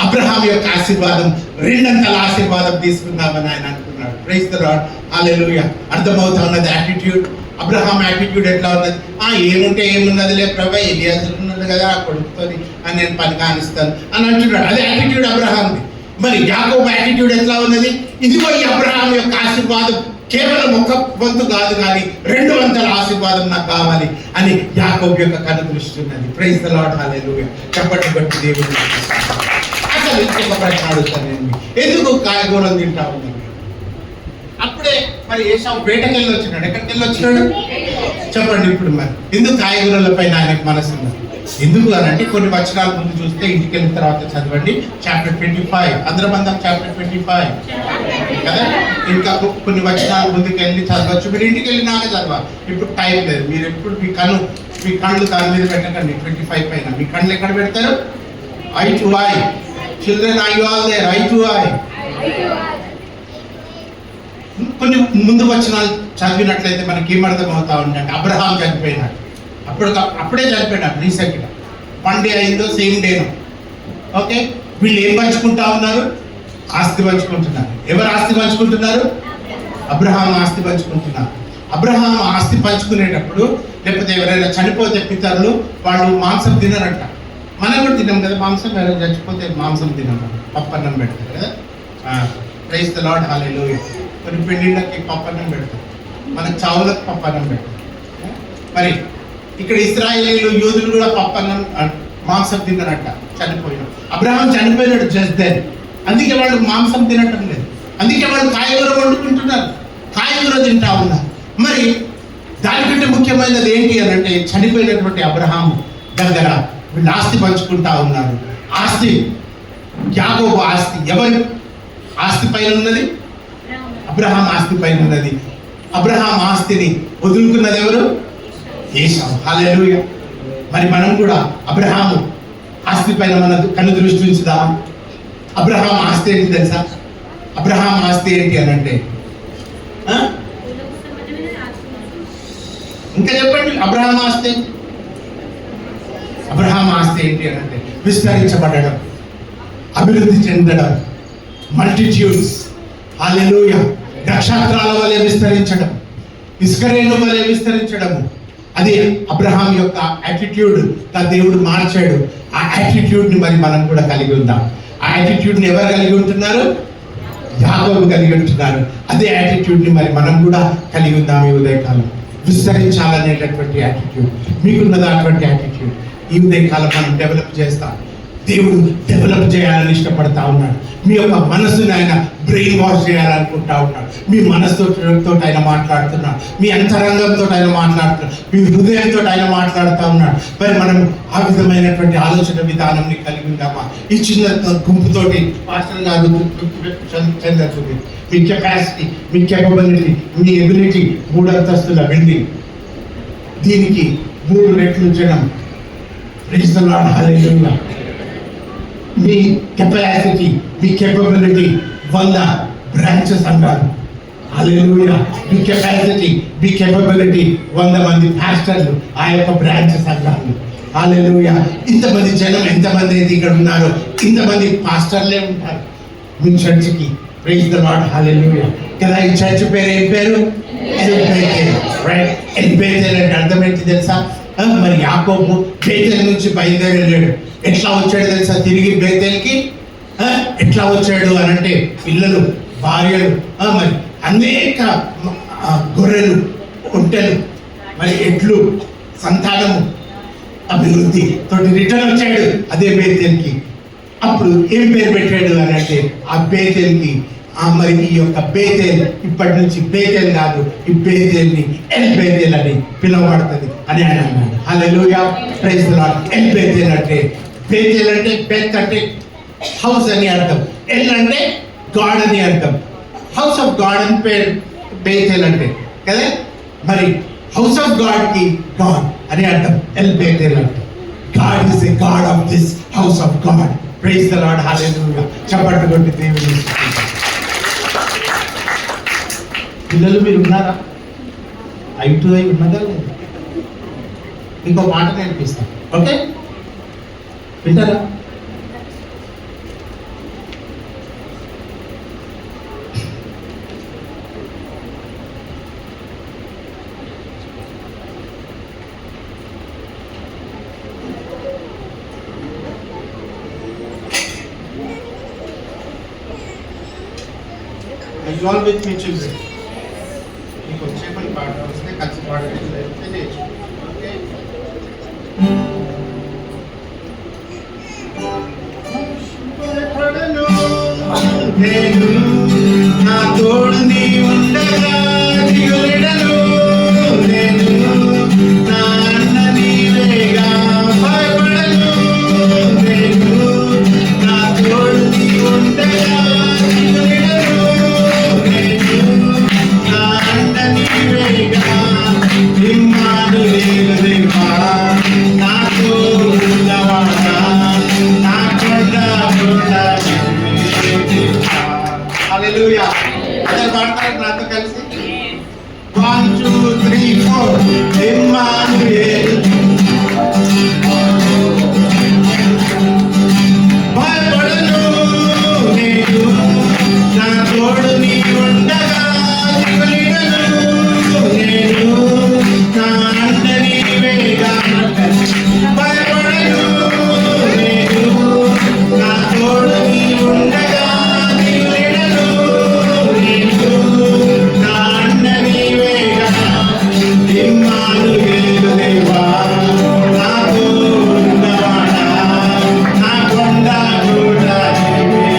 అబ్రహాం యొక్క ఆశీర్వాదం, రెండంతల ఆశీర్వాదం తీసుకుందామని ఆయన అనుకున్నాడు. Praise the lord, hallelujah. అర్థమవుతా ఉన్నది యాటిట్యూడ్. అబ్రహాం యాటిట్యూడ్ ఎట్లా ఉన్నది? ఏముంటే ఏమున్నదిలే ప్రభా, ఎలియాజరు ఉన్నాడు కదా, ఆ కొడుకుతోని అని నేను పని కానిస్తాను అని అంటున్నాడు. అదే యాటిట్యూడ్ అబ్రహాంది. మరి యాకోబు యాటిట్యూడ్ ఎట్లా ఉన్నది? ఇదిగో ఈ అబ్రహాం యొక్క ఆశీర్వాదం కేవలం ఒక వంతు కాదు, కానీ 2 వంతుల ఆశీర్వాదం నాకు కావాలి అని యాకోబు యొక్క కన్ను దృష్టి ఉన్నది. ప్రైజ్ ది లార్డ్, హల్లెలూయా. చెప్పండి బట్టి దేవుడు. అసలు ఇంకొక ప్రశ్న అడుగుతాను నేను, ఎందుకు కాయగూరలు తింటా ఉన్నాను? అప్పుడే మరి ఏసావు వేటకెళ్ళి వచ్చినాడు. ఎక్కడికి వెళ్ళి వచ్చినాడు చెప్పండి ఇప్పుడు. మరి ఎందుకు కాయగూరల పైన ఆయనకు మనసు ఉన్నది? ఎందుకు అని అంటే, కొన్ని వచనాల ముందు చూస్తే, ఇంటికి వెళ్ళిన తర్వాత చదవండి చాప్టర్ 25. అందరం చాప్టర్ 25 కదా. ఇంకా కొన్ని వచనాల ముందుకు వెళ్ళి చదవచ్చు. మీరు ఇంటికి వెళ్ళినాక చదవాలి, ఇప్పుడు టైం లేదు. మీరు ఎప్పుడు మీ కళ్ళు దాని మీద పెట్టకండి. 25 పైన మీ కళ్ళు ఎక్కడ పెడతారు? Eye to eye. Children, I you all there? Eye to eye. కొన్ని ముందు వచనాలు చదివినట్లయితే మనకి ఏమర్థం అవుతా ఉందంటే, అబ్రహాం చనిపోయినాడు. అప్పుడే చనిపోయినాడు రీసెంట్గా. 1 డే అయిందో, సేమ్ డేనో. ఓకే, వీళ్ళు ఏం పంచుకుంటా ఉన్నారు? ఆస్తి పంచుకుంటున్నారు. ఎవరు ఆస్తి పంచుకుంటున్నారు? అబ్రహాం ఆస్తి పంచుకుంటున్నారు. అబ్రహాం ఆస్తి పంచుకునేటప్పుడు, లేకపోతే ఎవరైనా చనిపోతే పితరులు వాళ్ళు మాంసం తినరంట. మనం కూడా తిన్నాం కదా మాంసం. ఎవరైనా చచ్చిపోతే మాంసం తినము, పప్పన్నం పెడతారు కదా. ప్రైజ్ ది లార్డ్, హల్లెలూయా. కొన్ని పెళ్ళిళ్ళకి పప్పన్నం పెడతారు, మనకు చావులకు పప్పన్నం పెడతారు. మరి ఇక్కడ ఇశ్రాయేలీలు, యూదులు కూడా పప్పన్నం మాంసం తిన్నారట చనిపోయినాడు. అబ్రహాం చనిపోయినాడు జస్ట్ దెన్. అందుకే వాళ్ళు మాంసం తినటం లేదు. అందుకే వాళ్ళు కాయగూర వండుకుంటున్నారు. కాయగూర తింటా ఉన్నారు. మరి దానికంటే ముఖ్యమైనది ఏంటి అని అంటే చనిపోయినటువంటి అబ్రహాము దగ్గర వీళ్ళు ఆస్తి పంచుకుంటా ఉన్నారు. ఆస్తి యాకోబు ఆస్తి ఎవరి ఆస్తి పైన ఉన్నది? అబ్రహాం ఆస్తి పైన ఉన్నది. అబ్రహాం ఆస్తిని వదులుకున్నది ఎవరు? ఏశావు. హల్లెలూయా. మరి మనం కూడా అబ్రహాము ఆస్తి పైన మన కన్ను దృష్టి ఉంచుదాం. అబ్రహాం ఆస్తి ఏంటి తెలుసా? అబ్రహాం ఆస్తి ఏంటి అని అంటే ఇంకా చెప్పండి. అబ్రహాం ఆస్తి ఏంటి అని అంటే విస్తరించబడడం, అభివృద్ధి చెందడం, మల్టిట్యూడ్స్. హల్లెలూయా. నక్షత్రాల వలె విస్తరించడం, ఇస్కరేణు వలె విస్తరించడము. అది అబ్రహాం యొక్క యాటిట్యూడ్. దేవుడు మార్చాడు. ఆ యాటిట్యూడ్ ని మరి మనం కూడా కలిగి ఉందాం. ఆ యాటిట్యూడ్ ని ఎవరు కలిగి ఉంటున్నారు? యాకోబు కలిగి ఉంటున్నారు. అదే యాటిట్యూడ్ ని మరి మనం కూడా కలిగి ఉందాం. ఈ ఉదయకాలం విస్తరించాలనేటటువంటి యాటిట్యూడ్ మీకున్నది. అటువంటి యాటిట్యూడ్ ఈ ఉదయకాలం మనం డెవలప్ చేస్తాం. దేవుడు డెవలప్ చేయాలని ఇష్టపడతా ఉన్నాడు. మీ యొక్క మనసుని ఆయన బ్రెయిన్ వాష్ చేయాలనుకుంటా ఉన్నాడు. మీ మనసుతో ఆయన మాట్లాడుతున్నాడు. మీ అంతరంగంతో ఆయన మాట్లాడుతున్నాడు. మీ హృదయంతో ఆయన మాట్లాడుతూ ఉన్నాడు. మరి మనం ఆ విధమైనటువంటి ఆలోచన విధానాన్ని కలిగి ఉందామా? ఈ చిన్న గుంపుతోటి పాస్టర్ గారు చెందుతుంది. మీ కెపాసిటీ, మీ కేపబిలిటీ, మీ ఎబిలిటీ 3 అంతస్తుల బిల్డింగ్, దీనికి 3 రెట్లు ఉంచడం. Praise the lord. హల్లెలూయా. మీ కెపాసిటీ, మీ కేపబిలిటీ 100 బ్రాంచెస్ అన్నారు. హల్లెలూయా. మీ కెపాసిటీ, మీ కేపబిలిటీ 100 మంది పాస్టర్లు ఆ యొక్క బ్రాంచెస్ అన్నారు. హల్లెలూయా. ఇంతమంది జనం ఎంతమంది అయితే ఇక్కడ ఉన్నారు, ఇంతమంది పాస్టర్లే ఉంటారు మీ చర్చికి. Praise the lord. హల్లెలూయా. కదా ఈ చర్చ్ పేరు ఏం పేరు? ఎల్బేతేల్. రైట్. ఎల్బేతేల్ అంటే అర్థం ఏంటి తెలుసా? మరి యాకోబు బేతేల్ నుంచి బయలుదేరి వెళ్ళాడు. ఎట్లా వచ్చాడు తెలుసా? తిరిగి బేతేల్కి ఎట్లా వచ్చాడు అని అంటే పిల్లలు, భార్యలు, మరి అనేక గొర్రెలు, ఒంటెలు, మరి ఎట్లు, సంతానము, అభివృద్ధి తోటి రిటర్న్ వచ్చాడు అదే బేతేల్కి. అప్పుడు ఏం పేరు పెట్టాడు అని అంటే ఆ బేతేల్కి మరి ఈ యొక్క బేతేల్ ఇప్పటి నుంచి బేతేల్ కాదు, ఈ బేతేల్ని ఎల్ బేతేల్ అని పిలువబడుతుంది అని ఆయన అన్నాడు. Hallelujah. Praise the Lord. El Bethel అంటే, బేతేల్ అంటే బెత్ అంటే హౌస్ అని అర్థం, ఎల్ అంటే గాడ్ అని అర్థం. హౌస్ ఆఫ్ గాడ్ అని పేరు బేతేల్ అంటే కదా. మరి హౌస్ ఆఫ్ గాడ్ కి గాడ్ అని అర్థం ఎల్ బేతేల్ అంటే. God is a God of this house of God. Praise the lord. Hallelujah. చప్పట్లు కొట్టి దేవుని పిల్లలు మీరు ఉన్నారా? ఐటు అయి ఉన్నదా లేదా? ఇంకో మాట నేర్పిస్తాను. ఓకే, వింటారా? Are you all with me, children? మీకు వచ్చే పని పాట వస్తే కలిసి పాడలేదు లేకపోతే నేర్చుకో. ఓకే, నేను నా తోడు నీ ఉండగా దిగులెడను, నేను నా అన్న నీవేగా భయపడను, నేను నా తోడు నీ ఉండగా దిగులెడను, నేను నా అన్న నీవేగా ఇమ్మానుయేలు దేవా నాతో ఉన్నవాడా నా కొండ హల్లెలూయా. అందరూ పాడతారు నాతో కలిసి. 1 2 3 4 ఇమ్మానుయేలు భయపడను, నేను నా తోడు నీ ఉండగా దిగులెడను, నేను నా అండ నీవేగా భయపడను, నేను నా తోడు నీ ఉండగా దిగులెడను, నేను నా అండ నీవేగా ఇమ్మానుయేలు దేవా నాతో ఉన్నవాడా నా కొండ కూడా నీవే.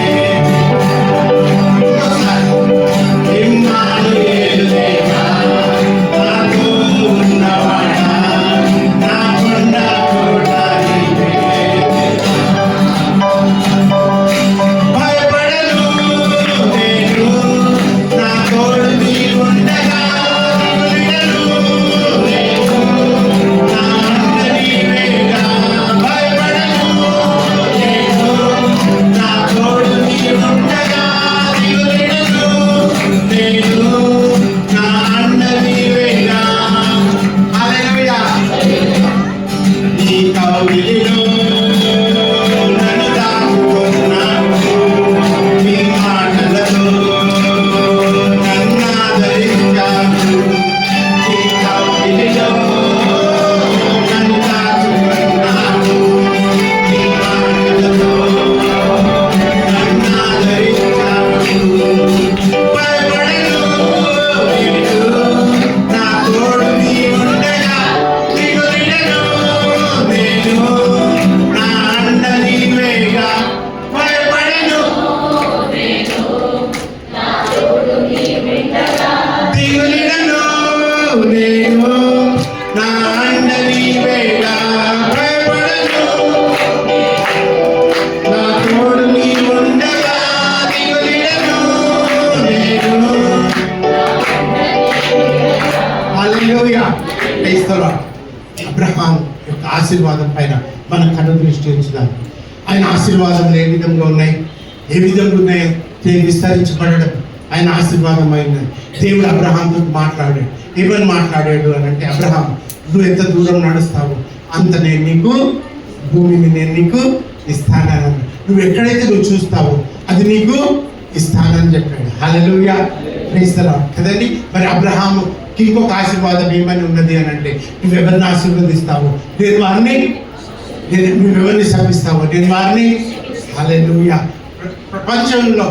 Hallelujah. Praise the Lord. Abraham యొక్క ఆశీర్వాదం పైన మన కన్ను దృష్టి ఉంచుదాం. ఆయన ఆశీర్వాదములు ఏ విధంగా ఉన్నాయి, ఏ విధంగా ఉన్నాయో విస్తరించబడడం ఆయన ఆశీర్వాదం అయినది. దేవుడు అబ్రహాంతో మాట్లాడాడు. ఏమని మాట్లాడాడు అని అంటే, అబ్రహాం నువ్వు ఎంత దూరం నడుస్తావో అంత నేను నీకు భూమిని నేను నీకు ఇస్తానని, నువ్వు ఎక్కడైతే నువ్వు చూస్తావో అది నీకు ఇస్తానని చెప్పాడు. హల్లెలూయా. ప్రైజ్ ది లార్డ్ కదండి. మరి అబ్రహాముకి ఇంకొక ఆశీర్వాదం ఏమని ఉన్నది అని అంటే, నువ్వెవరిని ఆశీర్వదిస్తావో నేను వారిని, నువ్వెవరిని శపిస్తావో నేను వారిని. హల్లెలూయా. ప్రపంచంలో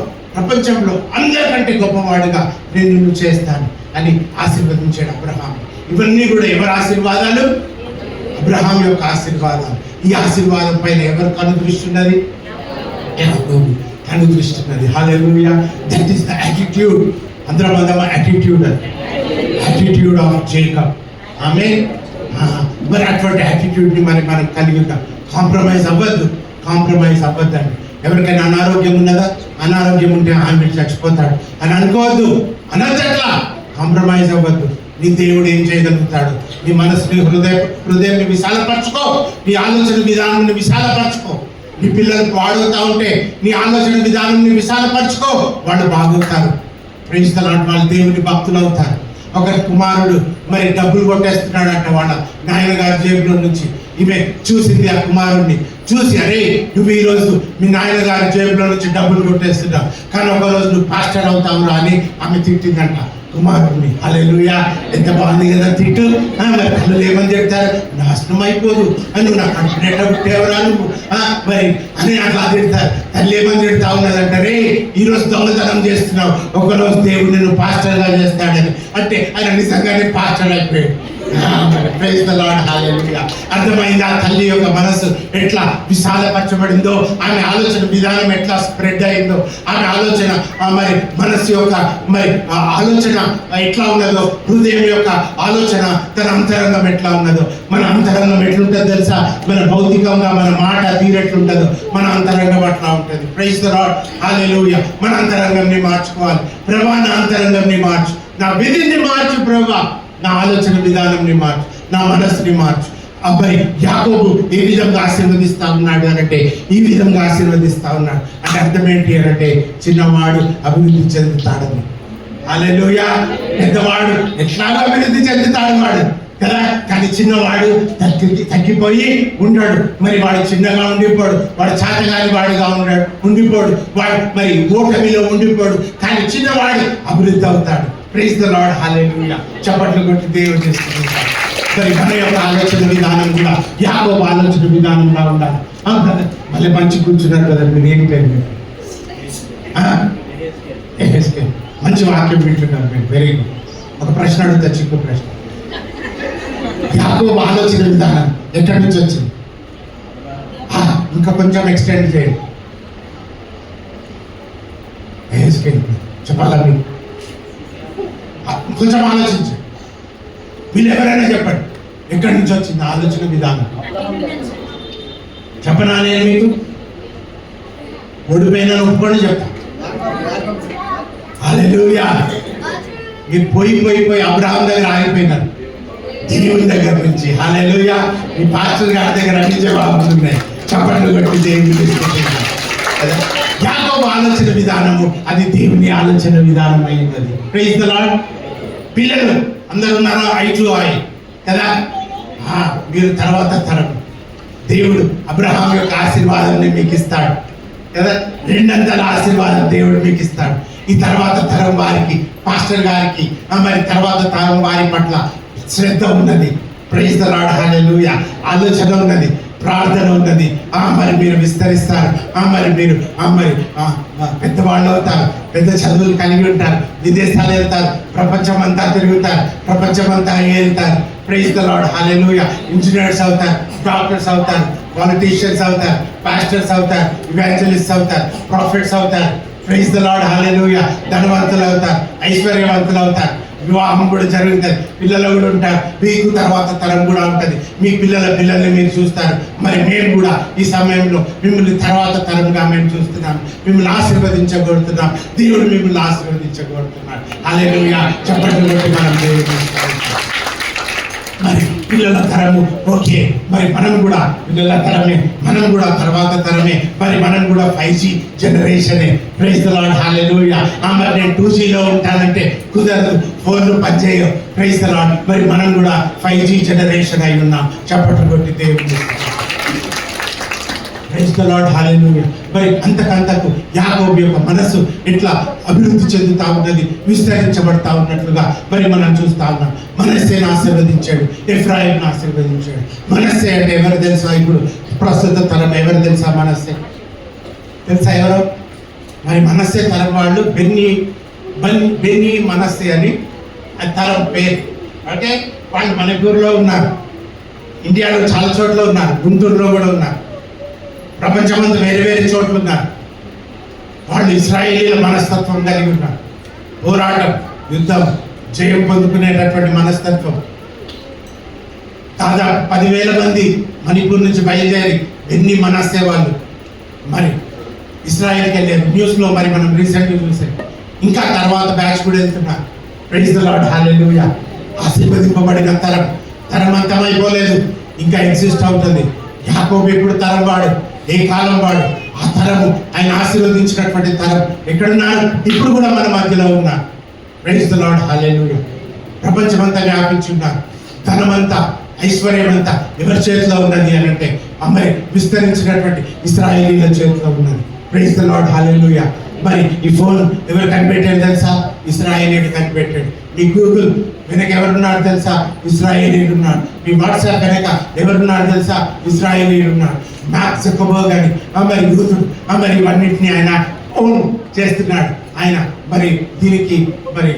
అందరికంటే గొప్పవాడుగా నేను నిన్ను చేస్తాను అని ఆశీర్వదించాడు అబ్రహాం. ఇవన్నీ కూడా ఎవరి ఆశీర్వాదాలు? అబ్రహాం యొక్క ఆశీర్వాదాలు. ఈ ఆశీర్వాదం పైన ఎవరు కనుదృష్టి ఉన్నది? యాకోబు కనుదృష్టి ఉన్నది. Hallelujah. That is the attitude. అందరం యాటిట్యూడ్ ఆఫ్ జేకబ్. ఆమేన్. మరి అటువంటి యాటిట్యూడ్ని మనం కలిగి ఉంటాం. కాంప్రమైజ్ అవ్వద్దండి. ఎవరికైనా అనారోగ్యం ఉన్నదా? అనారోగ్యం ఉంటే ఆమె చచ్చిపోతాడు అని అనుకోవద్దు, అనొచ్చట్లా. కాంప్రమైజ్ అవ్వద్దు. నీ దేవుడు ఏం చేయగలుగుతాడు? నీ మనసుని హృదయాన్ని విశాలపరచుకో. నీ ఆలోచన విధానాన్ని విశాలపరచుకో. నీ పిల్లలు పాడుతూ ఉంటే నీ ఆలోచన విధానాన్ని విశాలపరచుకో. వాళ్ళు బాగుంటారు. Praise the lord. వాళ్ళు దేవుని భక్తులు అవుతారు. ఒక కుమారుడు మరి డబ్బులు కొట్టేస్తున్నాడంట వాళ్ళ నాయన గారి జేబులో నుంచి. ఈమె చూసింది ఆ కుమారుడిని చూసి, అరే నువ్వు ఈరోజు మీ నాయన గారి జేబులో నుంచి డబ్బులు కొట్టేస్తున్నావు, కానీ ఒక రోజు నువ్వు పాస్టర్ అవుతావురా అని ఆమె తిట్టిందంట కుమారుడిని. హల్లెలూయా. ఎంత బాగుంది కదా తిట్టు. మరి తల్లులు ఏమని తిడతారు? నాశనం అయిపోదు అని, నువ్వు నాకు కడుపునేట పుట్టేవరా నువ్వు మరి అని అట్లా తిడతారు. తల్లి ఏమని తిడతా ఉన్నదంటారే, ఈరోజు దొంగతనం చేస్తున్నావు, ఒకరోజు దేవుడు నిన్ను పాస్టర్గా చేస్తాడని. అంటే ఆయన నిజంగానే పాస్టర్ అయిపోయాడు. Praise the lord. హల్లెలూయా. అర్థమైంది ఆ తల్లి యొక్క మనసు ఎట్లా విశాలపరచబడిందో, ఆమె ఆలోచన విధానం ఎట్లా స్ప్రెడ్ అయిందో, ఆమె ఆలోచన మరి మనసు యొక్క మరి ఆలోచన ఎట్లా ఉన్నదో, హృదయం యొక్క ఆలోచన తన అంతరంగం ఎట్లా ఉన్నదో. మన అంతరంగం ఎట్లుంటుందో తెలుసా? మన భౌతికంగా మన మాట తీరెట్లుంటుందో మన అంతరంగం అట్లా ఉంటుంది. Praise the lord. హల్లెలూయా. మన అంతరంగంని మార్చుకోవాలి. ప్రభా నా అంతరంగంని మార్చు, నా విధిని మార్చు ప్రభా, నా ఆలోచన విధానంని మార్చు, నా మనస్సుని మార్చు. అబ్బాయి యాకోబు ఏ విధంగా ఆశీర్వదిస్తా ఉన్నాడు అంటే ఈ విధంగా ఆశీర్వదిస్తా ఉన్నాడు. అంటే అర్థం ఏంటి అంటే, చిన్నవాడు అభివృద్ధి చెందుతాడని. హల్లెలూయా. పెద్దవాడు ఎట్లాగో అభివృద్ధి చెందుతాడు వాడు కదా, కానీ చిన్నవాడు తగ్గిపోయి ఉంటాడు. మరి వాడు చిన్నగా ఉండిపోడు, వాడు చాతగాని వాడుగా ఉండిపోడు, వాడు మరి ఓటమిలో ఉండిపోడు, కానీ చిన్నవాడు అభివృద్ధి అవుతాడు. Praise the lord. హల్లెలూయా. చప్పట్లు కొట్టి దేవుడు చేసుకుంటాడు. మరి మన యొక్క ఆలోచన విధానం కూడా యాకోబు ఆలోచన విధానంగా ఉండాలి. మళ్ళీ మంచి కూర్చున్నారు కదా మీరు. ఏం పేరు? మంచి వాక్యం వింటున్నారు మీరు. Very good. ఒక ప్రశ్న అడుగుతా, చిక్కు ప్రశ్న. యాకోబు ఆలోచన విధానం ఎక్కడి నుంచి వచ్చింది? ఇంకా కొంచెం ఎక్స్టెండ్ చేయండి. చెప్పాలా మీరు? కొంచెం ఆలోచించండి. వీళ్ళు ఎవరైనా చెప్పండి, ఎక్కడి నుంచి వచ్చింది ఆలోచన విధానం? చెప్పనా నేను మీకు? ఓడిపోయినా ఒప్పుకొని చెప్తా. హల్లెలూయా. మీరు పోయి అబ్రహాం దగ్గర ఆగిపోయినారు, దేవుని దగ్గర నుంచి. హల్లెలూయా. మీ పాస్టర్ గారి దగ్గర అన్ని జవాబులు ఉన్నాయి. చప్పట్లు కొట్టి దేవుని తీసుకుంటున్నారు. యాకోబు ఆలోచన విధానము అది దేవుని ఆలోచన విధానం అయింది. Praise the lord. పిల్లలు అందరు ఉన్నారా? ఐ కదా. మీరు తర్వాత తరం దేవుడు అబ్రహాం యొక్క ఆశీర్వాదాన్ని మీకు ఇస్తాడు కదా. రెండంతల ఆశీర్వాదం దేవుడు మీకు ఇస్తాడు. ఈ తర్వాత తరం వారికి, పాస్టర్ గారికి, మరి తర్వాత తరం వారి పట్ల శ్రద్ధ ఉన్నది. Praise the lord. హల్లెలూయా. ఆలోచన ఉన్నది, ప్రార్థన ఉన్నది. మరి మీరు విస్తరిస్తారు. మరి మీరు మరి పెద్దవాళ్ళు అవుతారు, పెద్ద చదువులు కలిగి ఉంటారు, విదేశాలు వెళ్తారు, ప్రపంచం అంతా తిరుగుతారు, ప్రపంచం అంతా వెళ్తారు. Praise the lord. Hallelujah. Engineers అవుతారు, డాక్టర్స్ అవుతారు, పాలిటీషియన్స్ అవుతారు, పాస్టర్స్ అవుతారు, ఇవాంజలిస్ట్ అవుతారు, ప్రాఫిట్స్ అవుతారు. Praise the lord. హల్లెలూయా. ధనవంతులు అవుతారు, ఐశ్వర్యవంతులు అవుతారు, వివాహం కూడా జరుగుతుంది, పిల్లలు కూడా ఉంటారు, మీకు తర్వాత తరం కూడా ఉంటుంది, మీ పిల్లల్ని మీరు చూస్తారు. మరి మేము కూడా ఈ సమయంలో మిమ్మల్ని తర్వాత తరంగా మేము చూస్తున్నాం, మిమ్మల్ని ఆశీర్వదించగలుగుతున్నాం, దేవుడు మిమ్మల్ని ఆశీర్వదించగలుగుతున్నాడు. హల్లెలూయా. చప్పట్లు కొట్టి మనం దేవుడిని స్తుతిద్దాం. మరి పిల్లల తరము ఓకే, మరి మనం కూడా పిల్లల తరమే, మనం కూడా తర్వాత తరమే, మరి మనం కూడా 5G జనరేషనే. Praise the lord. హల్లెలూయా. మరి నేను 2Gలో ఉంటానంటే కుదరదు, ఫోన్లు పనిచేయవు. Praise the lord. మరి మనం కూడా 5G జనరేషన్ అయి ఉన్నాం. చప్పట్లు కొట్టి దేవుడిని ప్రైజ్ ది లార్డ్. హల్లెలూయా. మరి అంతకంతకు యాకోబు యొక్క మనస్సు ఎట్లా అభివృద్ధి చెందుతా ఉన్నది, విస్తరించబడతా ఉన్నట్లుగా మరి మనం చూస్తా ఉన్నాం. మనస్సేను ఆశీర్వదించాడు, ఎఫ్రాయిమును ఆశీర్వదించాడు. మనస్సే అంటే ఎవరు తెలుసా? ఇప్పుడు ప్రస్తుత తరం ఎవరు తెలుసా? మనస్సే తెలుసా ఎవరు? మరి మనస్సే తరం వాళ్ళు బెన్నీ మనస్సే అని ఆ తరం పేరు. అంటే వాళ్ళు మణిపూర్లో ఉన్నారు, ఇండియాలో చాలా చోట్ల ఉన్నారు, గుంటూరులో కూడా ఉన్నారు, ప్రపంచమంతా వేరే వేరే చోట్ల ఉన్నారు. వాళ్ళు ఇశ్రాయేలీల మనస్తత్వం కలిగి ఉన్నారు. పోరాటం, యుద్ధం, జయం పొందుకునేటటువంటి మనస్తత్వం. దాదాపు 10,000 మంది మణిపూర్ నుంచి బయలుదేరి ఎన్ని మనస్సే వాళ్ళు మరి ఇశ్రాయేల్కి వెళ్ళారు. న్యూస్లో మరి మనం రీసెంట్గా చూసాం. ఇంకా తర్వాత బ్యాచ్ కూడా వెళ్తున్నారు. Praise the lord. హల్లెలూయా. ఆశీర్వదింపబడిన తరం అంతమైపోలేదు, ఇంకా ఎగ్జిస్ట్ అవుతుంది. యాకోబు ఎప్పుడు తరం వాడు, ఏ కాలం వాడు, ఆ తరము ఆయన ఆశీర్వదించినటువంటి తరం ఎక్కడున్నాడు? ఇప్పుడు కూడా మన మధ్యలో ఉన్నారు. Praise the lord. హల్లెలూయా. ప్రపంచమంతా వ్యాపించి ఉన్నారు. ధనమంతా, ఐశ్వర్యమంతా ఎవరి చేతిలో ఉన్నది అని అంటే అమ్మాయి విస్తరించినటువంటి ఇశ్రాయేలీల చేతిలో ఉన్నది. Praise the lord. హల్లెలూయా. మరి ఈ ఫోన్ ఎవరు కనిపెట్టాడు తెలుసా? ఇశ్రాయేలీయుడు కనిపెట్టాడు. మీ గూగుల్ వెనక ఎవరున్నాడు తెలుసా? ఇశ్రాయేలీయుడు ఉన్నాడు. మీ వాట్సాప్ వెనక ఎవరున్నాడు తెలుసా? ఇశ్రాయేలీయుడు ఉన్నాడు. మార్క్ జకర్బర్గ్ అని మరి యూతుడు మరి ఇవన్నింటినీ ఆయన ఓన్ చేస్తున్నాడు. ఆయన మరి దీనికి మరి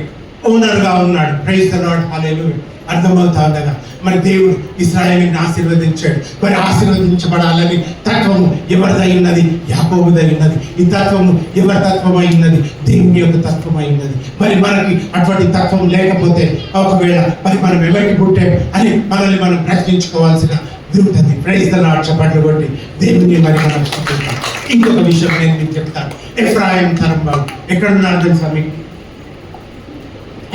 ఓనర్గా ఉన్నాడు. Praise the lord. హల్లెలూయా. అర్థమవుతా కదా? మరి దేవుడు ఇశ్రాయేలుని ఆశీర్వదించాడు. మరి ఆశీర్వదించబడాలని తత్వము ఎవరిదై ఉన్నది? యాకోబుదై ఉన్నది. ఈ తత్వము ఎవరి తత్వమై ఉన్నది? దేవుని యొక్క తత్వమై ఉన్నది. మరి మనకి అటువంటి తత్వం లేకపోతే ఒకవేళ మరి మనం ఎవరికి పుట్టాం అని మనల్ని మనం ప్రశ్నించుకోవాల్సిన ఉంటుంది. Praise the lord. చప్పట్లు కొట్టి దేవుని మరి మనం చెప్తాం. ఇంకొక విషయం నేను మీకు చెప్తాను. ఎఫ్రాయిం తరం వాళ్ళు ఎక్కడున్నారు తెలుసా మీకు?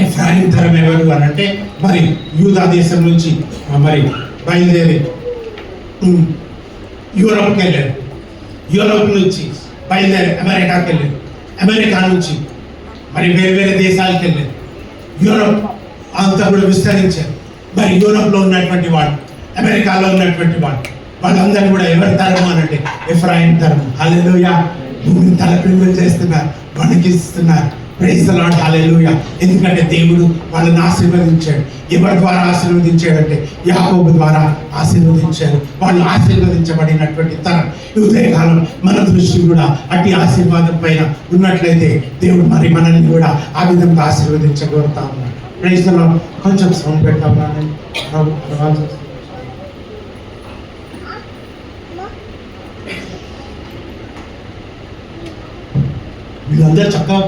ఎఫ్రాయిం తరం ఎవరు అని అంటే మరి యూదా దేశం నుంచి మరి బయలుదేరి యూరోప్కి వెళ్ళారు. యూరోప్ నుంచి బయలుదేరి అమెరికాకి వెళ్ళారు. అమెరికా నుంచి మరి వేరే వేరే దేశాలకు వెళ్ళారు. యూరోప్ అంతా కూడా విస్తరించారు. మరి యూరోప్లో ఉన్నటువంటి వాళ్ళు, అమెరికాలో ఉన్నటువంటి వాళ్ళందరూ కూడా ఎవరి తరం అనంటే ఎఫ్రాయిం తరం. హల్లెలూయా. భూమిని తలపిల్లలు చేస్తున్నారు, వణికిస్తున్నారు. Praise the lord. హల్లెలూయా. ఎందుకంటే దేవుడు వాళ్ళని ఆశీర్వదించాడు. ఎవరి ద్వారా ఆశీర్వదించాడంటే యాకోబు ద్వారా ఆశీర్వదించారు. వాళ్ళు ఆశీర్వదించబడినటువంటి తరం. ఈ ఉదయకాలం మన దృష్టి కూడా అట్టి ఆశీర్వాదం పైన ఉన్నట్లయితే దేవుడు మరి మనల్ని కూడా ఆ విధంగా ఆశీర్వదించగలుగుతా ఉన్నాడు. Praise the lord. కొంచెం సౌండ్ పెడతా ఉన్నాను. వీళ్ళందరూ చక్కగా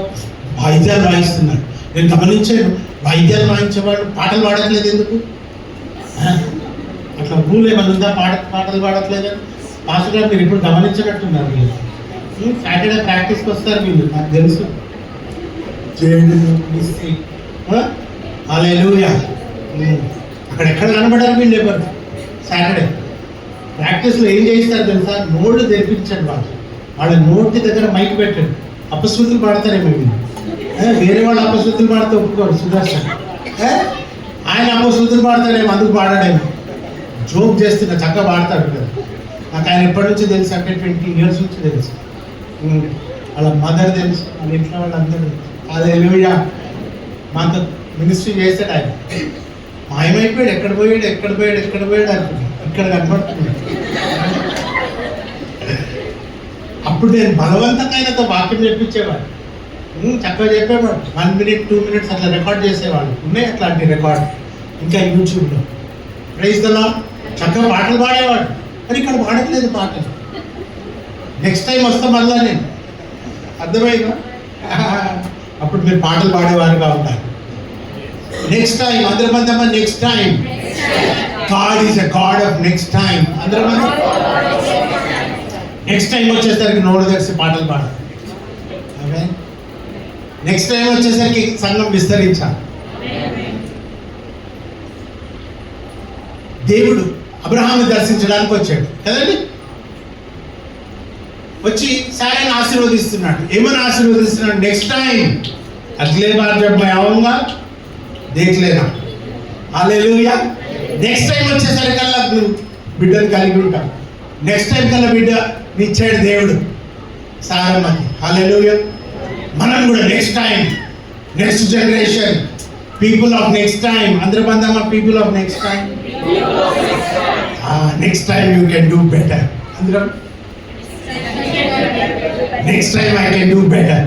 వాయిద్యాలు వాయిస్తున్నారు. నేను గమనించాను, వాయిద్యాలు వాయించేవాళ్ళు పాటలు పాడట్లేదు ఎందుకు? అట్లా రూల్ ఏమైనా ఉందా? పాటలు పాడట్లేదని పాస్టర్ గారు మీరు ఇప్పుడు గమనించినట్టున్నారు. వీళ్ళు సాటర్డే ప్రాక్టీస్కి వస్తారు వీళ్ళు, నాకు తెలుసు. హల్లెలూయా. అక్కడ ఎక్కడ కనబడారు వీళ్ళు ఎవరు? సాటర్డే ప్రాక్టీస్లో ఏం చేయిస్తారు తెలుసా? నోళ్ళు తెరిపించండి. వాళ్ళ నోటి దగ్గర మైక్ పెట్టండి. అపశృతులు పాడతారేమో వీళ్ళు. వేరే వాళ్ళు అపశృతులు పాడితే ఒప్పుకోరు. సుదర్శన్ ఆయన అపశృతులు పాడతాడేమో, అందుకు పాడాడేమో. జోక్ చేస్తున్నా, చక్కగా పాడతాడు కదా. నాకు ఆయన ఎప్పటి నుంచి తెలుసు అంటే 20 years నుంచి తెలుసు. వాళ్ళ మదర్ తెలుసు, వాళ్ళ ఇంట్లో వాళ్ళందరూ. హల్లెలూయా. మాతో మినిస్ట్రీ చేశాడు ఆయన. మాయమైపోయాడు. ఎక్కడ పోయాడు అనుకున్నాడు. ఇక్కడ కనపడుతున్నాడు. అప్పుడు నేను బలవంతంగా ఆయనతో వాక్యం చెప్పించేవాడు. చక్కగా చెప్పేవాడు. 1 minute 2 minutes అట్లా రికార్డ్ చేసేవాళ్ళు. ఉన్నాయి అట్లాంటి రికార్డ్ ఇంకా యూట్యూబ్లో. Praise the lord. చక్కగా పాటలు పాడేవాడు. మరి ఇక్కడ పాడట్లేదు పాటలు. నెక్స్ట్ టైం వస్తా మళ్ళా నేను. అర్థమైందా? అప్పుడు మీరు పాటలు పాడేవారుగా ఉంటారు. నెక్స్ట్ టైం అందరి మందమ్మ next time. God is a God of next time. అందరి మంది నెక్స్ట్ టైం వచ్చేసరికి నోరు తెరిచి పాటలు పాడాలి. నెక్స్ట్ టైం వచ్చేసరికి సంఘం విస్తరించాలి. దేవుడు అబ్రహాంని దర్శించడానికి వచ్చాడు కదండి. వచ్చి సారాన్ని ఆశీర్వదిస్తున్నాడు. ఏమని ఆశీర్వదిస్తున్నాడు? నెక్స్ట్ టైం అగలే బార్ జబ్ मैं आऊंगा देख लेना. హల్లెలూయా. నెక్స్ట్ టైం వచ్చేసరికల్లా బిడ్డను కలిగి ఉంటాం. నెక్స్ట్ టైం కల్లా బిడ్డ ఇచ్చాడు దేవుడు సారమ్మకి. హల్లెలూయా. మనం కూడా next time, next generation, people of next time. అందరి బంధమ్మ people of next time. Next time you can do better. అందరం next time I can do better.